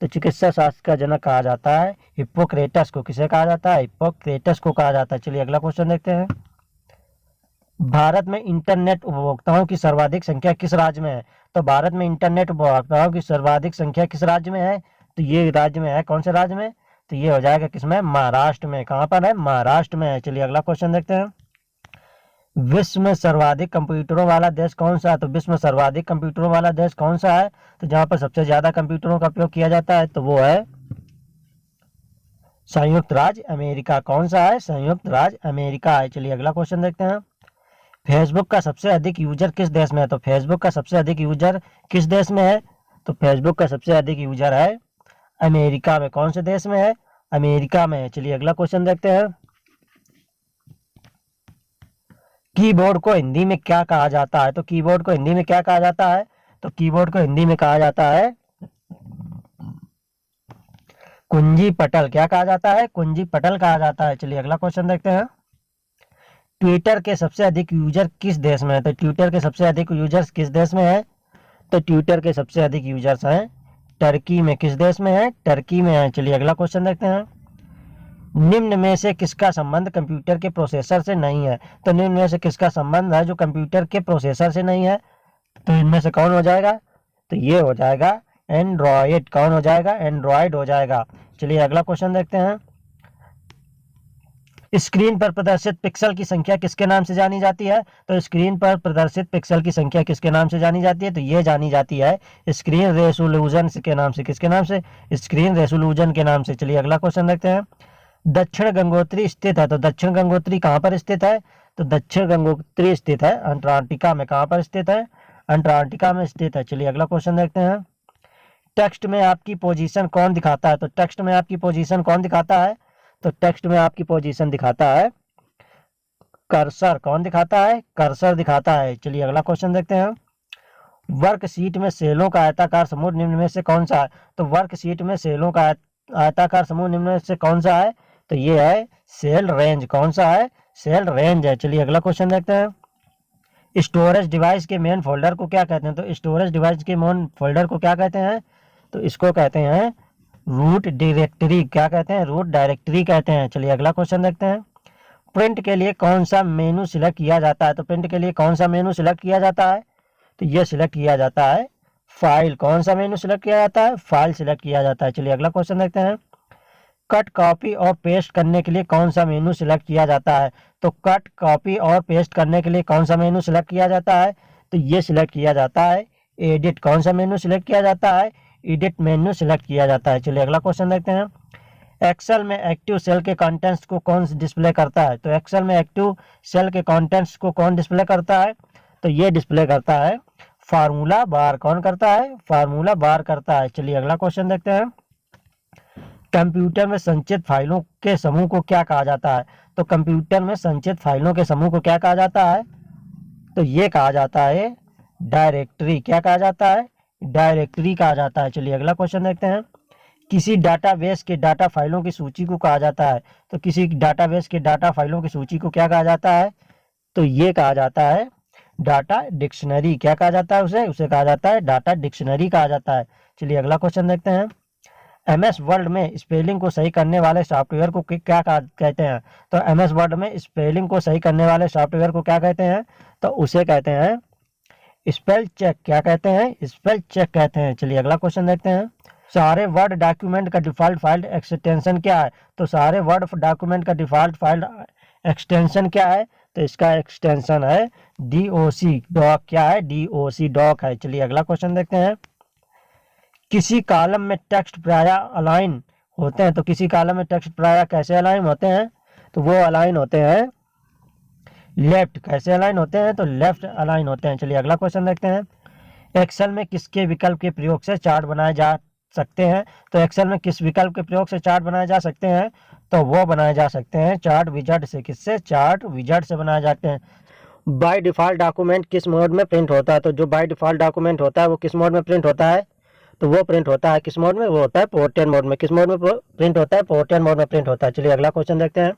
तो चिकित्सा शास्त्र का जनक कहा जाता है हिप्पोक्रेटस को। किसे कहा जाता है? हिप्पोक्रेटस को कहा जाता है। चलिए अगला क्वेश्चन देखते हैं। भारत में इंटरनेट उपभोक्ताओं की सर्वाधिक संख्या किस राज्य में है? तो भारत में इंटरनेट उपभोक्ताओं की सर्वाधिक संख्या किस राज्य में है? तो ये राज्य में है। कौन से राज्य में? तो ये हो जाएगा किसमें? महाराष्ट्र में। कहाँ पर है? महाराष्ट्र में है। चलिए अगला क्वेश्चन देखते हैं। विश्व में सर्वाधिक कंप्यूटरों वाला देश कौन सा है? तो विश्व में सर्वाधिक कंप्यूटरों वाला देश कौन सा है? तो जहां पर सबसे ज्यादा कंप्यूटरों का उपयोग किया जाता है तो वो है संयुक्त राज्य अमेरिका। कौन सा है? संयुक्त राज्य अमेरिका है। चलिए अगला क्वेश्चन देखते हैं। फेसबुक का सबसे अधिक यूजर किस देश में है? तो फेसबुक का सबसे अधिक यूजर किस देश में है? तो फेसबुक का सबसे अधिक यूजर है अमेरिका में। कौन से देश में है? अमेरिका में है। चलिए अगला क्वेश्चन देखते हैं। कीबोर्ड को हिंदी में क्या कहा जाता है? तो कीबोर्ड को हिंदी में क्या कहा जाता है? तो कीबोर्ड को हिंदी में कहा जाता है कुंजी पटल। क्या कहा जाता है? कुंजी पटल कहा जाता है। चलिए अगला क्वेश्चन देखते हैं। ट्विटर के सबसे अधिक यूजर किस देश में है? तो ट्विटर के सबसे अधिक यूजर्स किस देश में है? तो ट्विटर के सबसे अधिक यूजर्स हैं टर्की में। किस देश में है? टर्की में है। चलिए अगला क्वेश्चन देखते हैं। निम्न में से किसका संबंध कंप्यूटर के प्रोसेसर से नहीं है? तो निम्न में से किसका संबंध है जो कंप्यूटर के प्रोसेसर से नहीं है? तो इनमें से कौन हो जाएगा? तो ये हो जाएगा एंड्रॉयड। कौन हो जाएगा? एंड्रॉयड हो जाएगा। चलिए अगला क्वेश्चन देखते हैं। स्क्रीन पर प्रदर्शित पिक्सल की संख्या किसके नाम से जानी जाती है? तो स्क्रीन पर प्रदर्शित पिक्सल की संख्या किसके नाम से जानी जाती है? तो ये जानी जाती है स्क्रीन रेसोल्यूशन के नाम से। किसके नाम से? स्क्रीन रेसोल्यूशन के नाम से। चलिए अगला क्वेश्चन देखते हैं। दक्षिण गंगोत्री स्थित है। तो दक्षिण गंगोत्री कहाँ पर स्थित है? तो दक्षिण गंगोत्री स्थित है अंटार्कटिका में। कहाँ पर स्थित है? अंटार्कटिका में स्थित है। चलिए अगला क्वेश्चन देखते हैं। टेक्स्ट में आपकी पोजीशन कौन दिखाता है? तो टेक्स्ट में आपकी पोजीशन कौन दिखाता है? तो टेक्स्ट में आपकी पोजीशन दिखाता है कर्सर। कौन दिखाता है? कर्सर दिखाता है। चलिए अगला क्वेश्चन देखते हैं। वर्कशीट में सेलों का आयताकार समूह निम्न में से कौन सा है? तो वर्कशीट में सेलों का आयताकार समूह निम्न में से कौन सा है? तो ये है सेल रेंज। कौन सा है? सेल रेंज है। चलिए अगला क्वेश्चन देखते हैं। स्टोरेज डिवाइस के मेन फोल्डर को क्या कहते हैं? तो स्टोरेज डिवाइस के मेन फोल्डर को क्या कहते हैं? तो इसको कहते हैं रूट डायरेक्टरी। क्या कहते हैं? रूट डायरेक्टरी कहते हैं। चलिए अगला क्वेश्चन देखते हैं। प्रिंट के लिए कौन सा मेनू सिलेक्ट किया जाता है? तो प्रिंट के लिए कौन सा मेनू सिलेक्ट किया जाता है? तो ये सिलेक्ट किया जाता है फाइल। कौन सा मेनू सिलेक्ट किया जाता है? फाइल सिलेक्ट किया जाता है। चलिए अगला क्वेश्चन देखते हैं। कट, कॉपी और पेस्ट करने के लिए कौन सा मेनू सिलेक्ट किया जाता है? तो कट, कॉपी और पेस्ट करने के लिए कौन सा मेनू सिलेक्ट किया जाता है? तो ये सिलेक्ट किया जाता है एडिट। कौन सा मेनू सिलेक्ट किया जाता है? एडिट मेनू सिलेक्ट किया जाता है। चलिए अगला क्वेश्चन देखते हैं। एक्सेल में एक्टिव सेल के कंटेंट्स को कौन डिस्प्ले करता है? तो एक्सेल में एक्टिव सेल के कंटेंट्स को कौन डिस्प्ले करता है? तो ये डिस्प्ले करता है फार्मूला बार। कौन करता है? फार्मूला बार करता है। चलिए अगला क्वेश्चन देखते हैं। कंप्यूटर में संचित फाइलों के समूह को क्या कहा जाता है? तो कंप्यूटर में संचित फाइलों के समूह को क्या कहा जाता है? तो ये कहा जाता है डायरेक्टरी। क्या कहा जाता है? डायरेक्टरी कहा जाता है। चलिए अगला क्वेश्चन देखते हैं। किसी डाटाबेस के डाटा फाइलों की सूची को कहा जाता है? तो किसी डाटाबेस के डाटा फाइलों की सूची को क्या कहा जाता है? तो ये कहा जाता है डाटा डिक्शनरी। क्या कहा जाता है उसे? उसे कहा जाता है डाटा डिक्शनरी कहा जाता है। चलिए अगला क्वेश्चन देखते हैं। MS वर्ड में स्पेलिंग को सही करने वाले सॉफ्टवेयर को क्या कहते हैं? तो MS वर्ड में स्पेलिंग को सही करने वाले सॉफ्टवेयर को क्या कहते हैं? तो उसे कहते हैं स्पेल चेक। क्या कहते हैं? स्पेल चेक कहते हैं। चलिए अगला क्वेश्चन देखते हैं। सारे वर्ड डॉक्यूमेंट का डिफॉल्ट फाइल एक्सटेंशन क्या है? तो सारे वर्ड डॉक्यूमेंट का डिफॉल्ट फाइल एक्सटेंशन क्या है? तो इसका एक्सटेंशन है DOC डॉक। क्या है? DOC डॉक है। चलिए अगला क्वेश्चन देखते हैं। किसी कॉलम में टेक्स्ट प्रायः अलाइन होते हैं? तो किसी कॉलम में टेक्स्ट प्रायः कैसे अलाइन होते हैं? तो वो अलाइन होते हैं लेफ्ट। कैसे अलाइन होते हैं? तो लेफ्ट अलाइन होते हैं। चलिए अगला क्वेश्चन देखते हैं। एक्सेल में किसके विकल्प के प्रयोग से चार्ट बनाए जा सकते हैं? तो एक्सेल में किस विकल्प के प्रयोग से चार्ट बनाए जा सकते हैं? तो वो बनाए जा सकते हैं चार्ट विजार्ड से। किससे? चार्ट विजार्ड से बनाए जाते हैं। बाय डिफॉल्ट डॉक्यूमेंट किस मोड में प्रिंट होता है? तो जो बाय डिफॉल्ट डॉक्यूमेंट होता है वो किस मोड में प्रिंट होता है? तो वो प्रिंट होता है किस मोड में? वो होता है पोर्ट्रेट मोड में। किस मोड में प्रिंट होता है? पोर्ट्रेट मोड में प्रिंट होता है। चलिए अगला क्वेश्चन देखते हैं।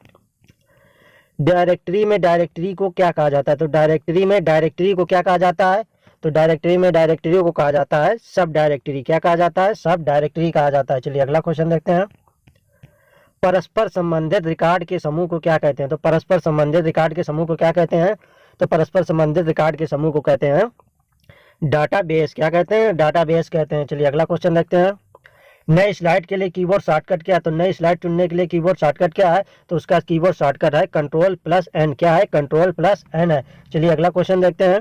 डायरेक्टरी में डायरेक्टरी को क्या कहा जाता है? तो डायरेक्टरी में डायरेक्टरी को क्या कहा जाता है? तो डायरेक्टरी में डायरेक्टरी को कहा जाता है सब डायरेक्टरी। क्या कहा जाता है? सब डायरेक्टरी कहा जाता है। चलिए अगला क्वेश्चन देखते हैं। परस्पर संबंधित रिकॉर्ड के समूह को क्या कहते हैं? तो परस्पर संबंधित रिकॉर्ड के समूह को क्या कहते हैं? तो परस्पर संबंधित रिकॉर्ड के समूह को कहते हैं डाटाबेस। क्या कहते हैं? डाटाबेस कहते हैं। चलिए अगला क्वेश्चन देखते हैं। नई स्लाइड के लिए कीबोर्ड शॉर्टकट क्या है? तो नई स्लाइड चुनने के लिए कीबोर्ड शॉर्टकट क्या है? तो उसका कीबोर्ड शॉर्टकट है Ctrl+N। क्या है? Ctrl+N है। चलिए अगला क्वेश्चन देखते हैं।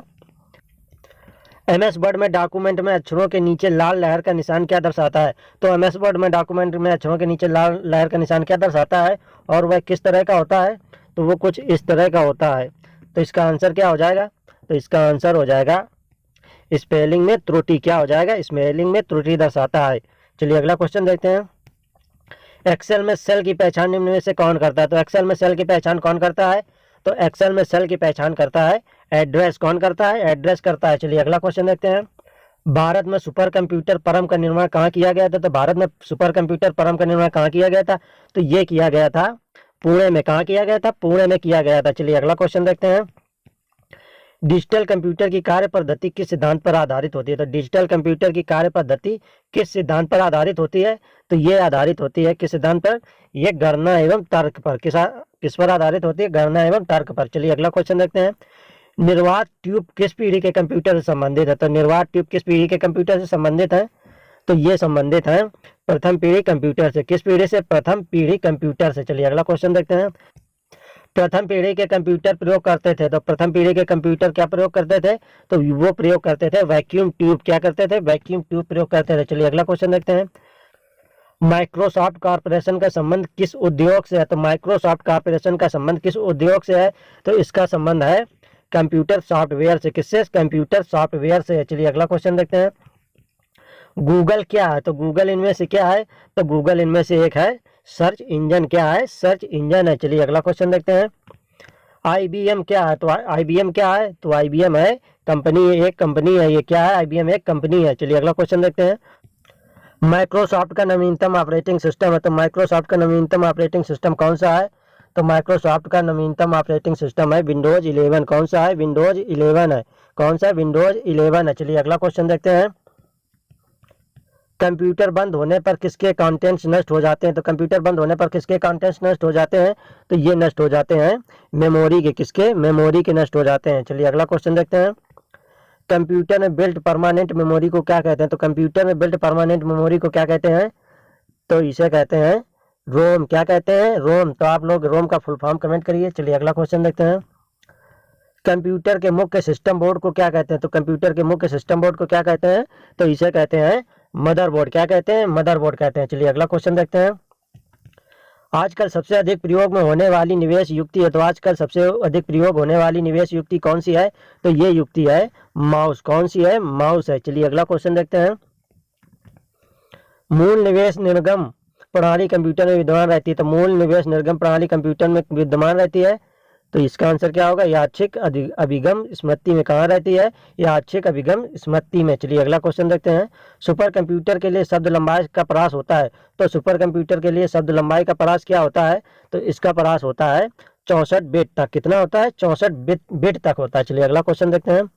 MS वर्ड में डॉक्यूमेंट में अक्षरों के नीचे लाल लहर का निशान क्या दर्शाता है? तो MS वर्ड में डॉक्यूमेंट में अक्षरों के नीचे लाल लहर का निशान क्या दर्शाता है और वह किस तरह का होता है? तो वो कुछ इस तरह का होता है। तो इसका आंसर क्या हो जाएगा? तो इसका आंसर हो जाएगा स्पेलिंग में त्रुटि। क्या हो जाएगा? स्पेलिंग में त्रुटि दर्शाता है। चलिए अगला क्वेश्चन देखते हैं। एक्सेल में सेल की पहचान निम्न में से कौन करता है? तो एक्सेल में सेल की पहचान कौन करता है? तो एक्सेल में सेल की पहचान करता है एड्रेस। कौन करता है? एड्रेस करता है। चलिए अगला क्वेश्चन देखते हैं। भारत में सुपर कंप्यूटर परम का निर्माण कहाँ किया गया था? तो भारत में सुपर कंप्यूटर परम का निर्माण कहाँ किया गया था? तो ये किया गया था पुणे में। कहाँ किया गया था? पुणे में किया गया था। चलिए अगला क्वेश्चन देखते हैं। डिजिटल कंप्यूटर की कार्य पद्धति किस सिद्धांत पर आधारित होती है? तो डिजिटल कंप्यूटर की कार्य पद्धति किस सिद्धांत पर आधारित होती है? तो ये आधारित होती है किस सिद्धांत पर? ये गणना एवं तर्क पर। किस पर आधारित होती है? गणना एवं तर्क पर। चलिए अगला क्वेश्चन देखते हैं। निर्वात ट्यूब किस पीढ़ी के कंप्यूटर से संबंधित है? तो निर्वात ट्यूब किस पीढ़ी के कंप्यूटर से संबंधित है? तो ये संबंधित है प्रथम पीढ़ी कंप्यूटर से। किस पीढ़ी से? प्रथम पीढ़ी कंप्यूटर से। चलिए अगला क्वेश्चन देखते हैं। प्रथम पीढ़ी के कंप्यूटर प्रयोग करते थे। तो प्रथम पीढ़ी के कंप्यूटर क्या प्रयोग करते थे? तो वो प्रयोग करते थे वैक्यूम ट्यूब। क्या करते थे? वैक्यूम ट्यूब प्रयोग करते थे। चलिए अगला क्वेश्चन देखते हैं। माइक्रोसॉफ्ट कॉर्पोरेशन का संबंध किस उद्योग से है? तो माइक्रोसॉफ्ट कॉर्पोरेशन का संबंध किस उद्योग से है? तो इसका संबंध है कंप्यूटर सॉफ्टवेयर से। किससे? कंप्यूटर सॉफ्टवेयर से। चलिए अगला क्वेश्चन देखते हैं। गूगल क्या है? तो गूगल इनमें से क्या है? तो गूगल इनमें से एक है सर्च इंजन। क्या है? सर्च इंजन है। चलिए अगला क्वेश्चन देखते हैं। IBM क्या है? तो IBM क्या है? तो IBM है कंपनी। एक कंपनी है ये। क्या है? IBM एक कंपनी है। चलिए अगला क्वेश्चन देखते हैं। माइक्रोसॉफ्ट का नवीनतम ऑपरेटिंग सिस्टम है। तो माइक्रोसॉफ्ट का नवीनतम ऑपरेटिंग सिस्टम कौन सा है? तो माइक्रोसॉफ्ट का नवीनतम ऑपरेटिंग सिस्टम है विंडोज 11। कौन सा है? विंडोज 11 है। कौन सा? विंडोज 11 है। चलिए अगला क्वेश्चन देखते हैं। कंप्यूटर बंद होने पर किसके कंटेंट्स नष्ट हो जाते हैं? तो कंप्यूटर बंद होने पर किसके कंटेंट्स नष्ट हो जाते हैं? तो ये नष्ट हो जाते हैं मेमोरी के। किसके? मेमोरी के नष्ट हो जाते हैं। चलिए अगला क्वेश्चन देखते हैं। कंप्यूटर में बिल्ट परमानेंट मेमोरी को क्या कहते हैं? तो कंप्यूटर में बिल्ट परमानेंट मेमोरी को क्या कहते हैं? तो इसे कहते हैं रोम। क्या कहते हैं? रोम। तो आप लोग रोम का फुल फॉर्म कमेंट करिए। चलिए अगला क्वेश्चन देखते हैं। कंप्यूटर के मुख्य सिस्टम बोर्ड को क्या कहते हैं? तो कंप्यूटर के मुख्य सिस्टम बोर्ड को क्या कहते हैं? तो इसे कहते हैं मदरबोर्ड। क्या कहते हैं? मदरबोर्ड कहते हैं। चलिए अगला क्वेश्चन देखते हैं। आजकल सबसे अधिक प्रयोग में होने वाली निवेश युक्ति है। तो आजकल सबसे अधिक प्रयोग होने वाली निवेश युक्ति कौन सी है? तो ये युक्ति है माउस। कौन सी है? माउस है। चलिए अगला क्वेश्चन देखते हैं। मूल निवेश निर्गम प्रणाली कंप्यूटर में विद्यमान रहती है? तो मूल, निवेश, निर्गम प्रणाली कंप्यूटर में विद्यमान रहती है। तो इसका आंसर क्या होगा? यादृच्छिक अभिगम स्मृति में कहाँ रहती है? यादृच्छिक अभिगम स्मृति में। चलिए अगला क्वेश्चन देखते हैं। सुपर कंप्यूटर के लिए शब्द लंबाई का परास होता है? तो सुपर कंप्यूटर के लिए शब्द लंबाई का परास क्या होता है? तो इसका परास होता है 64 बिट तक। कितना होता है? 64 बिट तक होता है। चलिए अगला क्वेश्चन देखते हैं।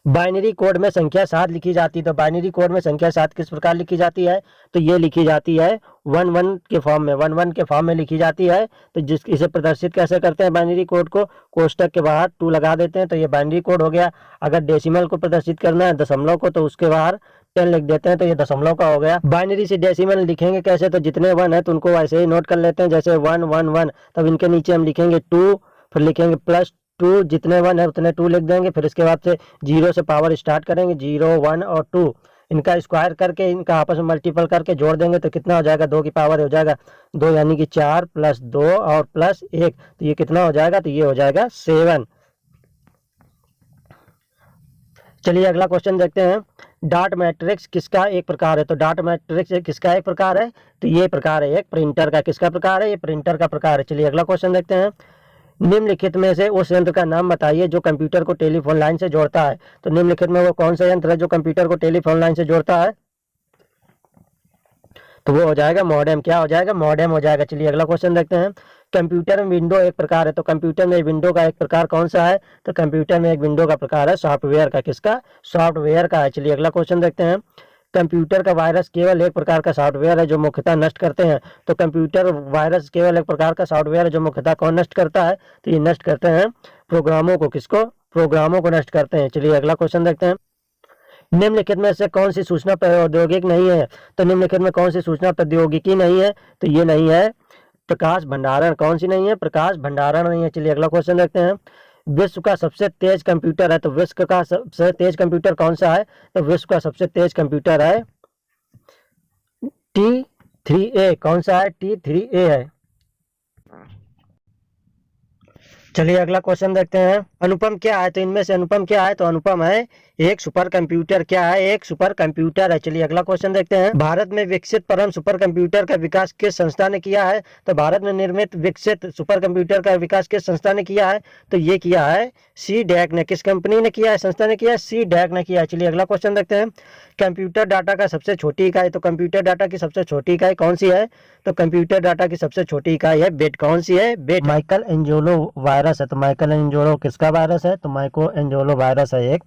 बाइनरी कोड में संख्या 7 लिखी जाती है। तो बाइनरी कोड में संख्या 7 किस प्रकार लिखी जाती है? तो ये लिखी जाती है 11 के फॉर्म में, 11 के फॉर्म में लिखी जाती है। तो जिस इसे प्रदर्शित कैसे करते हैं बाइनरी कोड को? कोष्टक के बाहर 2 लगा देते हैं, तो ये बाइनरी कोड हो गया। अगर डेसिमल को प्रदर्शित करना है, दशमलव को, तो उसके बाहर 10 लिख देते हैं, तो ये दशमलव का हो गया। बाइनरी से डेसिमल लिखेंगे कैसे? तो जितने 1 है तो उनको वैसे ही नोट कर लेते हैं, जैसे 1 1 1, तब इनके नीचे हम लिखेंगे 2, फिर लिखेंगे +2, जितने 1 है उतने 2 लिख देंगे। फिर इसके बाद से 0 से पावर स्टार्ट करेंगे, 0 1 और 2, इनका स्क्वायर करके इनका आपस में मल्टीपल करके जोड़ देंगे, तो कितना हो जाएगा? 2 की पावर हो जाएगा 2, यानी कि 4 + 2 और +1, तो ये कितना हो जाएगा? तो ये हो जाएगा 7। चलिए अगला क्वेश्चन देखते हैं। डॉट मैट्रिक्स किसका एक प्रकार है? तो डॉट मैट्रिक्स किसका एक प्रकार है? तो ये प्रकार है एक प्रिंटर का। किसका प्रकार है? ये प्रिंटर का प्रकार है। चलिए अगला क्वेश्चन देखते हैं। निम्नलिखित में से उस यंत्र का नाम बताइए जो कंप्यूटर को टेलीफोन लाइन से जोड़ता है। तो निम्नलिखित में वो कौन सा यंत्र है जो कंप्यूटर को टेलीफोन लाइन से जोड़ता है? तो वो हो जाएगा मॉडेम। क्या हो जाएगा? मॉडेम हो जाएगा। चलिए अगला क्वेश्चन देखते हैं। कंप्यूटर में विंडो एक प्रकार है। तो कंप्यूटर में विंडो का एक प्रकार कौन सा है? तो कंप्यूटर में एक विंडो का प्रकार है सॉफ्टवेयर का। किसका? सॉफ्टवेयर का है। चलिए अगला क्वेश्चन देखते हैं। कंप्यूटर का वायरस केवल एक प्रकार का सॉफ्टवेयर है जो मुख्यतः नष्ट करते हैं। तो कंप्यूटर वायरस केवल एक प्रकार का सॉफ्टवेयर है जो मुख्यतः कौन नष्ट करता है? तो ये नष्ट करते हैं प्रोग्रामों को। किसको? प्रोग्रामों को नष्ट करते हैं। चलिए अगला क्वेश्चन देखते हैं। निम्नलिखित में से कौन सी सूचना प्रौद्योगिकी नहीं है? तो निम्नलिखित में कौन सी सूचना प्रौद्योगिकी नहीं है? तो ये नहीं है प्रकाश भंडारण। कौन सी नहीं है? प्रकाश भंडारण नहीं है। चलिए अगला क्वेश्चन देखते हैं। विश्व का सबसे तेज कंप्यूटर है। तो विश्व का सबसे तेज कंप्यूटर कौन सा है? तो विश्व का सबसे तेज कंप्यूटर है T3A। कौन सा है? T3A है। चलिए अगला क्वेश्चन देखते हैं। अनुपम क्या है? तो इनमें से अनुपम क्या है? तो अनुपम है एक सुपर कंप्यूटर। क्या है? एक सुपर कंप्यूटर है। चलिए अगला क्वेश्चन देखते हैं। भारत में विकसित परम सुपर कंप्यूटर का विकास किस संस्था ने किया है? तो भारत में निर्मित विकसित सुपर कंप्यूटर का विकास किस संस्था ने किया है? तो ये किया है CDAC ने। किस कंपनी ने किया है? संस्था ने किया है CDAC ने किया है। चलिए अगला क्वेश्चन देखते हैं। कंप्यूटर डाटा का सबसे छोटी इकाई। तो कंप्यूटर डाटा की सबसे छोटी इकाई कौन सी है? तो कंप्यूटर डाटा की सबसे छोटी इकाई है बिट। कौन सी है? बिट। माइकल एंजेलो वायरस है। तो माइकल एंजेलो किसका वायरस है? तो माइकल एंजेलो वायरस है एक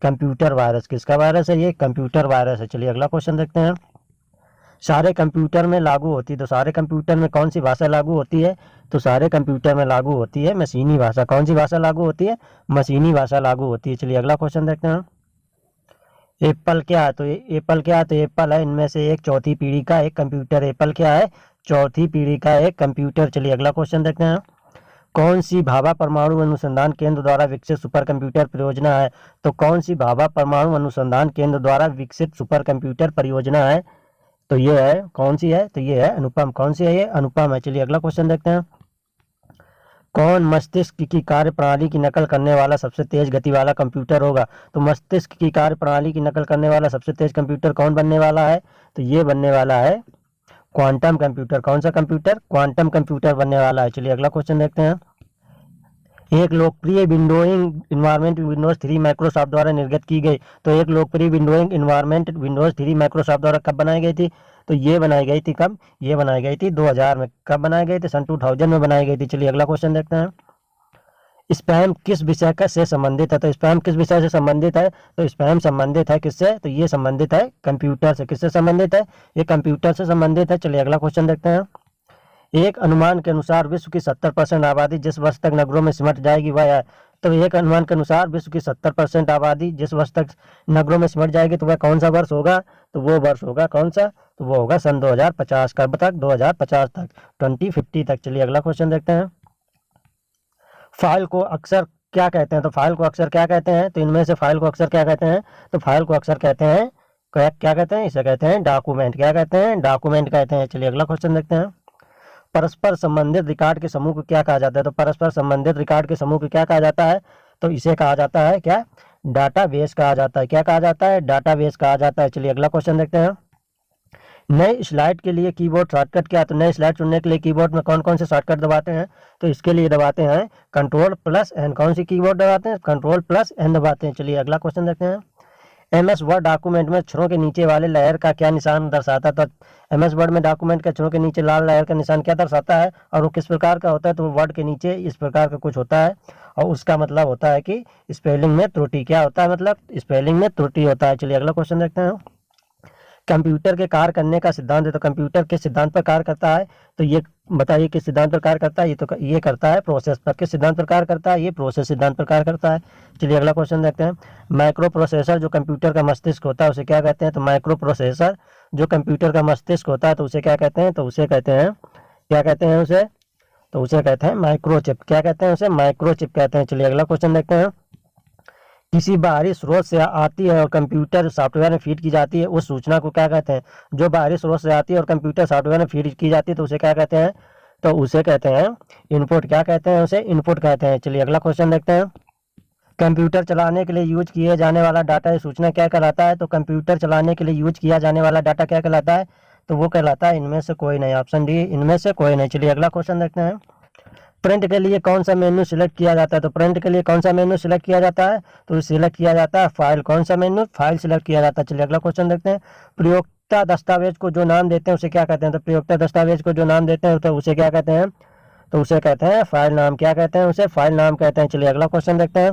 कंप्यूटर वायरस। किसका वायरस है? ये कंप्यूटर वायरस है। चलिए अगला क्वेश्चन देखते हैं। सारे कंप्यूटर में लागू होती है। तो सारे कंप्यूटर में कौन सी भाषा लागू होती है? तो सारे कंप्यूटर में लागू होती है मशीनी भाषा। कौन सी भाषा लागू होती है? मशीनी भाषा लागू होती है। चलिए अगला क्वेश्चन देखते हैं। एप्पल क्या है? तो एप्पल क्या है? तो एप्पल है इनमें से एक चौथी पीढ़ी का एक कंप्यूटर। एप्पल क्या है? चौथी पीढ़ी का एक कंप्यूटर। चलिए अगला क्वेश्चन देखते हैं। कौन सी भाभा परमाणु अनुसंधान केंद्र द्वारा विकसित सुपर कंप्यूटर परियोजना है? तो कौन सी भाभा परमाणु अनुसंधान केंद्र द्वारा विकसित सुपर कंप्यूटर परियोजना है? तो ये है कौन सी है? तो ये है अनुपम। कौन सी है? ये अनुपम है। चलिए अगला क्वेश्चन देखते हैं। कौन मस्तिष्क की कार्य प्रणाली की नकल करने वाला सबसे तेज गति वाला कंप्यूटर होगा? तो मस्तिष्क की कार्य प्रणाली की नकल करने वाला सबसे तेज कंप्यूटर कौन बनने वाला है? तो ये बनने वाला है क्वांटम कंप्यूटर। कौन सा कंप्यूटर? क्वांटम कंप्यूटर बनने वाला है। चलिए अगला क्वेश्चन देखते हैं। एक लोकप्रिय विंडोइंग इन्वायरमेंट विंडोज 3 माइक्रोसॉफ्ट द्वारा निर्गत की गई। तो एक लोकप्रिय विंडोइंग इन्वायरमेंट विंडोज 3 माइक्रोसॉफ्ट द्वारा कब बनाई गई थी? तो ये बनाई गई थी कब? ये बनाई गई थी 2000 में। कब बनाई गई थी? सन 2000 में बनाई गई थी। चलिए अगला क्वेश्चन देखते हैं। स्पैम किस विषय का से संबंधित है? तो स्पैम किस विषय से संबंधित है? तो स्पैम संबंधित है किससे? तो ये संबंधित है कंप्यूटर से। किससे संबंधित है? ये कंप्यूटर से संबंधित है। चलिए अगला क्वेश्चन देखते हैं। एक अनुमान के अनुसार विश्व की 70% आबादी जिस वर्ष तक नगरों में सिमट जाएगी वह है। तो एक अनुमान के अनुसार विश्व की 70% आबादी जिस वर्ष तक नगरों में सिमट जाएगी तो वह कौन सा वर्ष होगा? तो वो वर्ष होगा कौन सा? तो वो होगा सन 2050। कब तक? 2050 तक, 2050 तक। चलिए अगला क्वेश्चन देखते हैं। फाइल को अक्सर क्या कहते हैं? तो फाइल को अक्सर क्या कहते हैं? तो इनमें से फाइल को अक्सर क्या कहते हैं? तो फाइल को अक्सर कहते हैं क्या कहते हैं? इसे कहते हैं डॉक्यूमेंट। क्या कहते हैं? डॉक्यूमेंट कहते हैं। चलिए अगला क्वेश्चन देखते हैं। परस्पर संबंधित रिकॉर्ड के समूह को क्या कहा जाता है? तो परस्पर संबंधित रिकॉर्ड के समूह को क्या कहा जाता है? तो इसे कहा जाता है क्या? डाटाबेस कहा जाता है। क्या कहा जाता है? डाटाबेस कहा जाता है। चलिए अगला क्वेश्चन देखते हैं। नए स्लाइड के लिए कीबोर्ड शॉर्टकट क्या है? तो नए स्लाइड चुनने के लिए कीबोर्ड में कौन कौन से शॉर्टकट दबाते हैं? तो इसके लिए दबाते हैं कंट्रोल प्लस एन। कौन सी कीबोर्ड दबाते हैं? कंट्रोल प्लस एन दबाते हैं। चलिए अगला क्वेश्चन देखते हैं। एमएस वर्ड डॉक्यूमेंट में अक्षरों के नीचे वाले लेयर का क्या निशान दर्शाता है? तो एमएस वर्ड में डॉक्यूमेंट के अक्षरों के नीचे लाल लेयर का निशान क्या दर्शाता है और वो किस प्रकार का होता है? तो वो वर्ड के नीचे इस प्रकार का कुछ होता है और उसका मतलब होता है कि स्पेलिंग में त्रुटि। क्या होता है? मतलब स्पेलिंग में त्रुटि होता है। चलिए अगला क्वेश्चन देखते हैं। कंप्यूटर के कार्य करने का सिद्धांत है। तो कंप्यूटर किस सिद्धांत पर कार्य करता है? तो ये बताइए किस सिद्धांत पर कार्य करता है? ये तो ये करता है प्रोसेस पर। किस सिद्धांत पर कार्य करता है? ये प्रोसेस सिद्धांत पर कार्य करता है। चलिए अगला क्वेश्चन देखते हैं। माइक्रो प्रोसेसर जो कंप्यूटर का मस्तिष्क होता है उसे क्या कहते हैं? तो माइक्रो प्रोसेसर जो कंप्यूटर का मस्तिष्क होता है तो उसे क्या कहते हैं? तो उसे कहते हैं, क्या कहते हैं उसे? तो उसे कहते हैं माइक्रोचिप। क्या कहते हैं उसे? माइक्रोचिप कहते हैं। चलिए अगला क्वेश्चन देखते हैं। किसी बाहरी स्रोत से आती है और कंप्यूटर सॉफ्टवेयर में फीड की जाती है, उस सूचना को क्या कहते हैं? जो बाहरी स्रोत से आती है और कंप्यूटर सॉफ्टवेयर में फीड की जाती है तो उसे क्या कहते हैं? तो उसे कहते हैं इनपुट। क्या कहते हैं उसे? इनपुट कहते हैं। चलिए अगला क्वेश्चन देखते हैं। कंप्यूटर चलाने के लिए यूज किए जाने वाला डाटा या सूचना क्या कहलाता है? तो कंप्यूटर चलाने के लिए यूज किया जाने वाला डाटा क्या कहलाता है? तो वो कहलाता है इनमें से कोई नहीं। ऑप्शन डी, इनमें से कोई नहीं। चलिए अगला क्वेश्चन देखते हैं। प्रिंट के लिए कौन सा मेन्यू सिलेक्ट किया जाता है? तो प्रिंट के लिए कौन सा मेन्यू सिलेक्ट किया जाता है? तो सिलेक्ट किया जाता है फाइल। कौन सा मेन्यू? फाइल सिलेक्ट किया जाता है। चलिए अगला क्वेश्चन देखते हैं। प्रयोक्ता दस्तावेज को जो नाम देते हैं उसे क्या कहते हैं? तो प्रयोक्ता दस्तावेज को जो नाम देते हैं तो उसे क्या कहते हैं? तो उसे कहते हैं फाइल नाम। क्या कहते हैं उसे? फाइल नाम कहते हैं। चलिए अगला क्वेश्चन देखते हैं।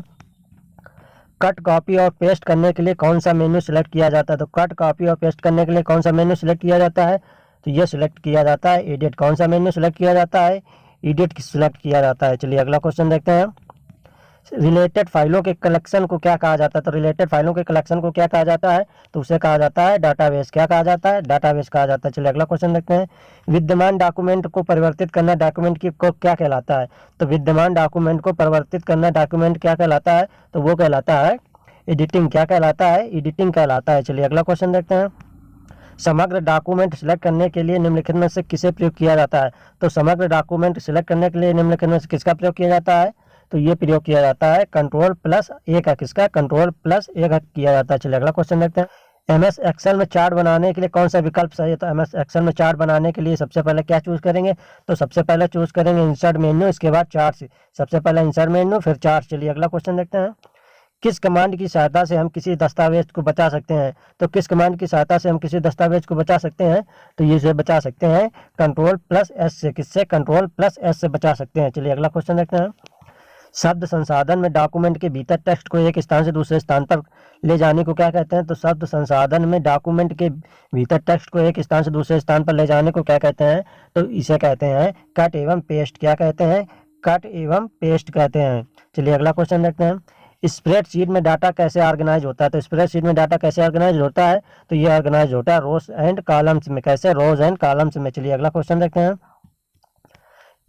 कट कॉपी और पेस्ट करने के लिए कौन सा मेन्यू सिलेक्ट किया जाता है? तो कट कॉपी और पेस्ट करने के लिए कौन सा मेन्यू सिलेक्ट किया जाता है? तो ये सिलेक्ट किया जाता है एडिट। कौन सा मेन्यू सिलेक्ट किया जाता है? एडिट सिलेक्ट किया जाता है। चलिए अगला क्वेश्चन देखते हैं। रिलेटेड फाइलों के कलेक्शन को क्या कहा जाता है? तो रिलेटेड फाइलों के कलेक्शन को क्या कहा जाता है? तो उसे कहा जाता है डाटाबेस। क्या कहा जाता है? डाटाबेस कहा जाता है। चलिए अगला क्वेश्चन देखते हैं। विद्यमान डॉक्यूमेंट को परिवर्तित करना डॉक्यूमेंट की को क्या कहलाता है? तो विद्यमान डॉक्यूमेंट को परिवर्तित करना डॉक्यूमेंट क्या कहलाता है? तो वो कहलाता है एडिटिंग। क्या कहलाता है? एडिटिंग कहलाता है। चलिए अगला क्वेश्चन देखते हैं। समग्र डॉक्यूमेंट सिलेक्ट करने के लिए निम्नलिखित में से किसे प्रयोग किया जाता है? तो समग्र डॉक्यूमेंट सिलेक्ट करने के लिए निम्नलिखित में से किसका प्रयोग किया जाता है? तो ये प्रयोग किया जाता है कंट्रोल प्लस ए का। किसका? कंट्रोल प्लस ए का किया जाता है। चलिए अगला क्वेश्चन देखते हैं। एमएस एक्सेल में चार्ट बनाने के लिए कौन सा विकल्प सही है? तो एमएस एक्सेल में चार्ट बनाने के लिए सबसे पहले क्या चूज करेंगे? तो सबसे पहले चूज करेंगे इंसर्ट मेन्यू, इसके बाद चार्ट। सबसे पहले इंसर्ट मेन्यू फिर चार्ट। चलिए अगला क्वेश्चन देखते हैं। किस कमांड की सहायता से हम किसी दस्तावेज को बचा सकते हैं? तो किस कमांड की सहायता से हम किसी दस्तावेज को बचा सकते हैं? तो ये से बचा सकते हैं कंट्रोल प्लस एस से। किससे? कंट्रोल प्लस एस से बचा सकते हैं। चलिए अगला क्वेश्चन देखते हैं। शब्द संसाधन में डॉक्यूमेंट के भीतर टेक्स्ट को एक स्थान से दूसरे स्थान पर ले जाने को क्या कहते हैं? तो शब्द संसाधन में डॉक्यूमेंट के भीतर टेक्स्ट को एक स्थान से दूसरे स्थान पर ले जाने को क्या कहते हैं? तो इसे कहते हैं कट एवं पेस्ट। क्या कहते हैं? कट एवं पेस्ट कहते हैं। चलिए अगला क्वेश्चन देखते हैं। स्प्रेडशीट में डाटा कैसे ऑर्गेनाइज होता है? तो स्प्रेडशीट में डाटा कैसे ऑर्गेनाइज होता है? तो ये ऑर्गेनाइज होता है रोज एंड कॉलम्स में। कैसे? रोज एंड कॉलम्स में। चलिए अगला क्वेश्चन देखते हैं।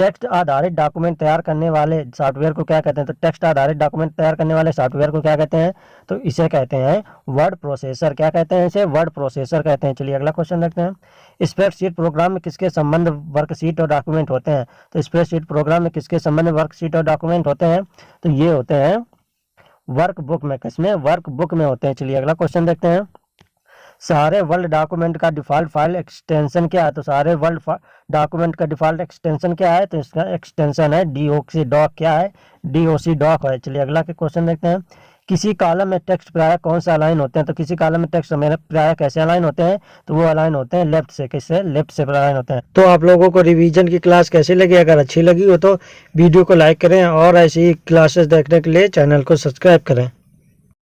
टेक्स्ट आधारित डॉक्यूमेंट तैयार करने वाले सॉफ्टवेयर को क्या कहते हैं? तो टेक्स्ट आधारित डॉक्यूमेंट तैयार करने वाले सॉफ्टवेयर को क्या कहते हैं? तो इसे कहते हैं वर्ड प्रोसेसर। क्या कहते हैं इसे? वर्ड प्रोसेसर कहते हैं। चलिए अगला क्वेश्चन देखते हैं। स्प्रेडशीट प्रोग्राम में किसके संबंध वर्कशीट और डॉक्यूमेंट होते हैं? तो स्प्रेडशीट प्रोग्राम में किसके संबंध वर्कशीट और डॉक्यूमेंट होते हैं? तो ये होते हैं वर्कबुक में। किसमें? वर्कबुक में होते हैं। चलिए अगला क्वेश्चन देखते हैं। सारे वर्ल्ड डॉक्यूमेंट का डिफॉल्ट फाइल एक्सटेंशन क्या है? तो सारे वर्ल्ड डॉक्यूमेंट का डिफॉल्ट एक्सटेंशन क्या है? तो इसका एक्सटेंशन है डीओसी डॉक। क्या है? डीओसी डॉक है। चलिए अगला के क्वेश्चन देखते हैं। किसी कॉलम में टेक्स्ट प्राय कौन सा अलाइन होते हैं? तो किसी कॉलम में टेक्स्ट मेरे प्राय कैसे अलाइन होते हैं? तो वो अलाइन होते हैं लेफ्ट से। किससे? लेफ्ट से अलाइन होते हैं। तो आप लोगों को रिवीजन की क्लास कैसी लगी? अगर अच्छी लगी हो तो वीडियो को लाइक करें और ऐसी क्लासेस देखने के लिए चैनल को सब्सक्राइब करें।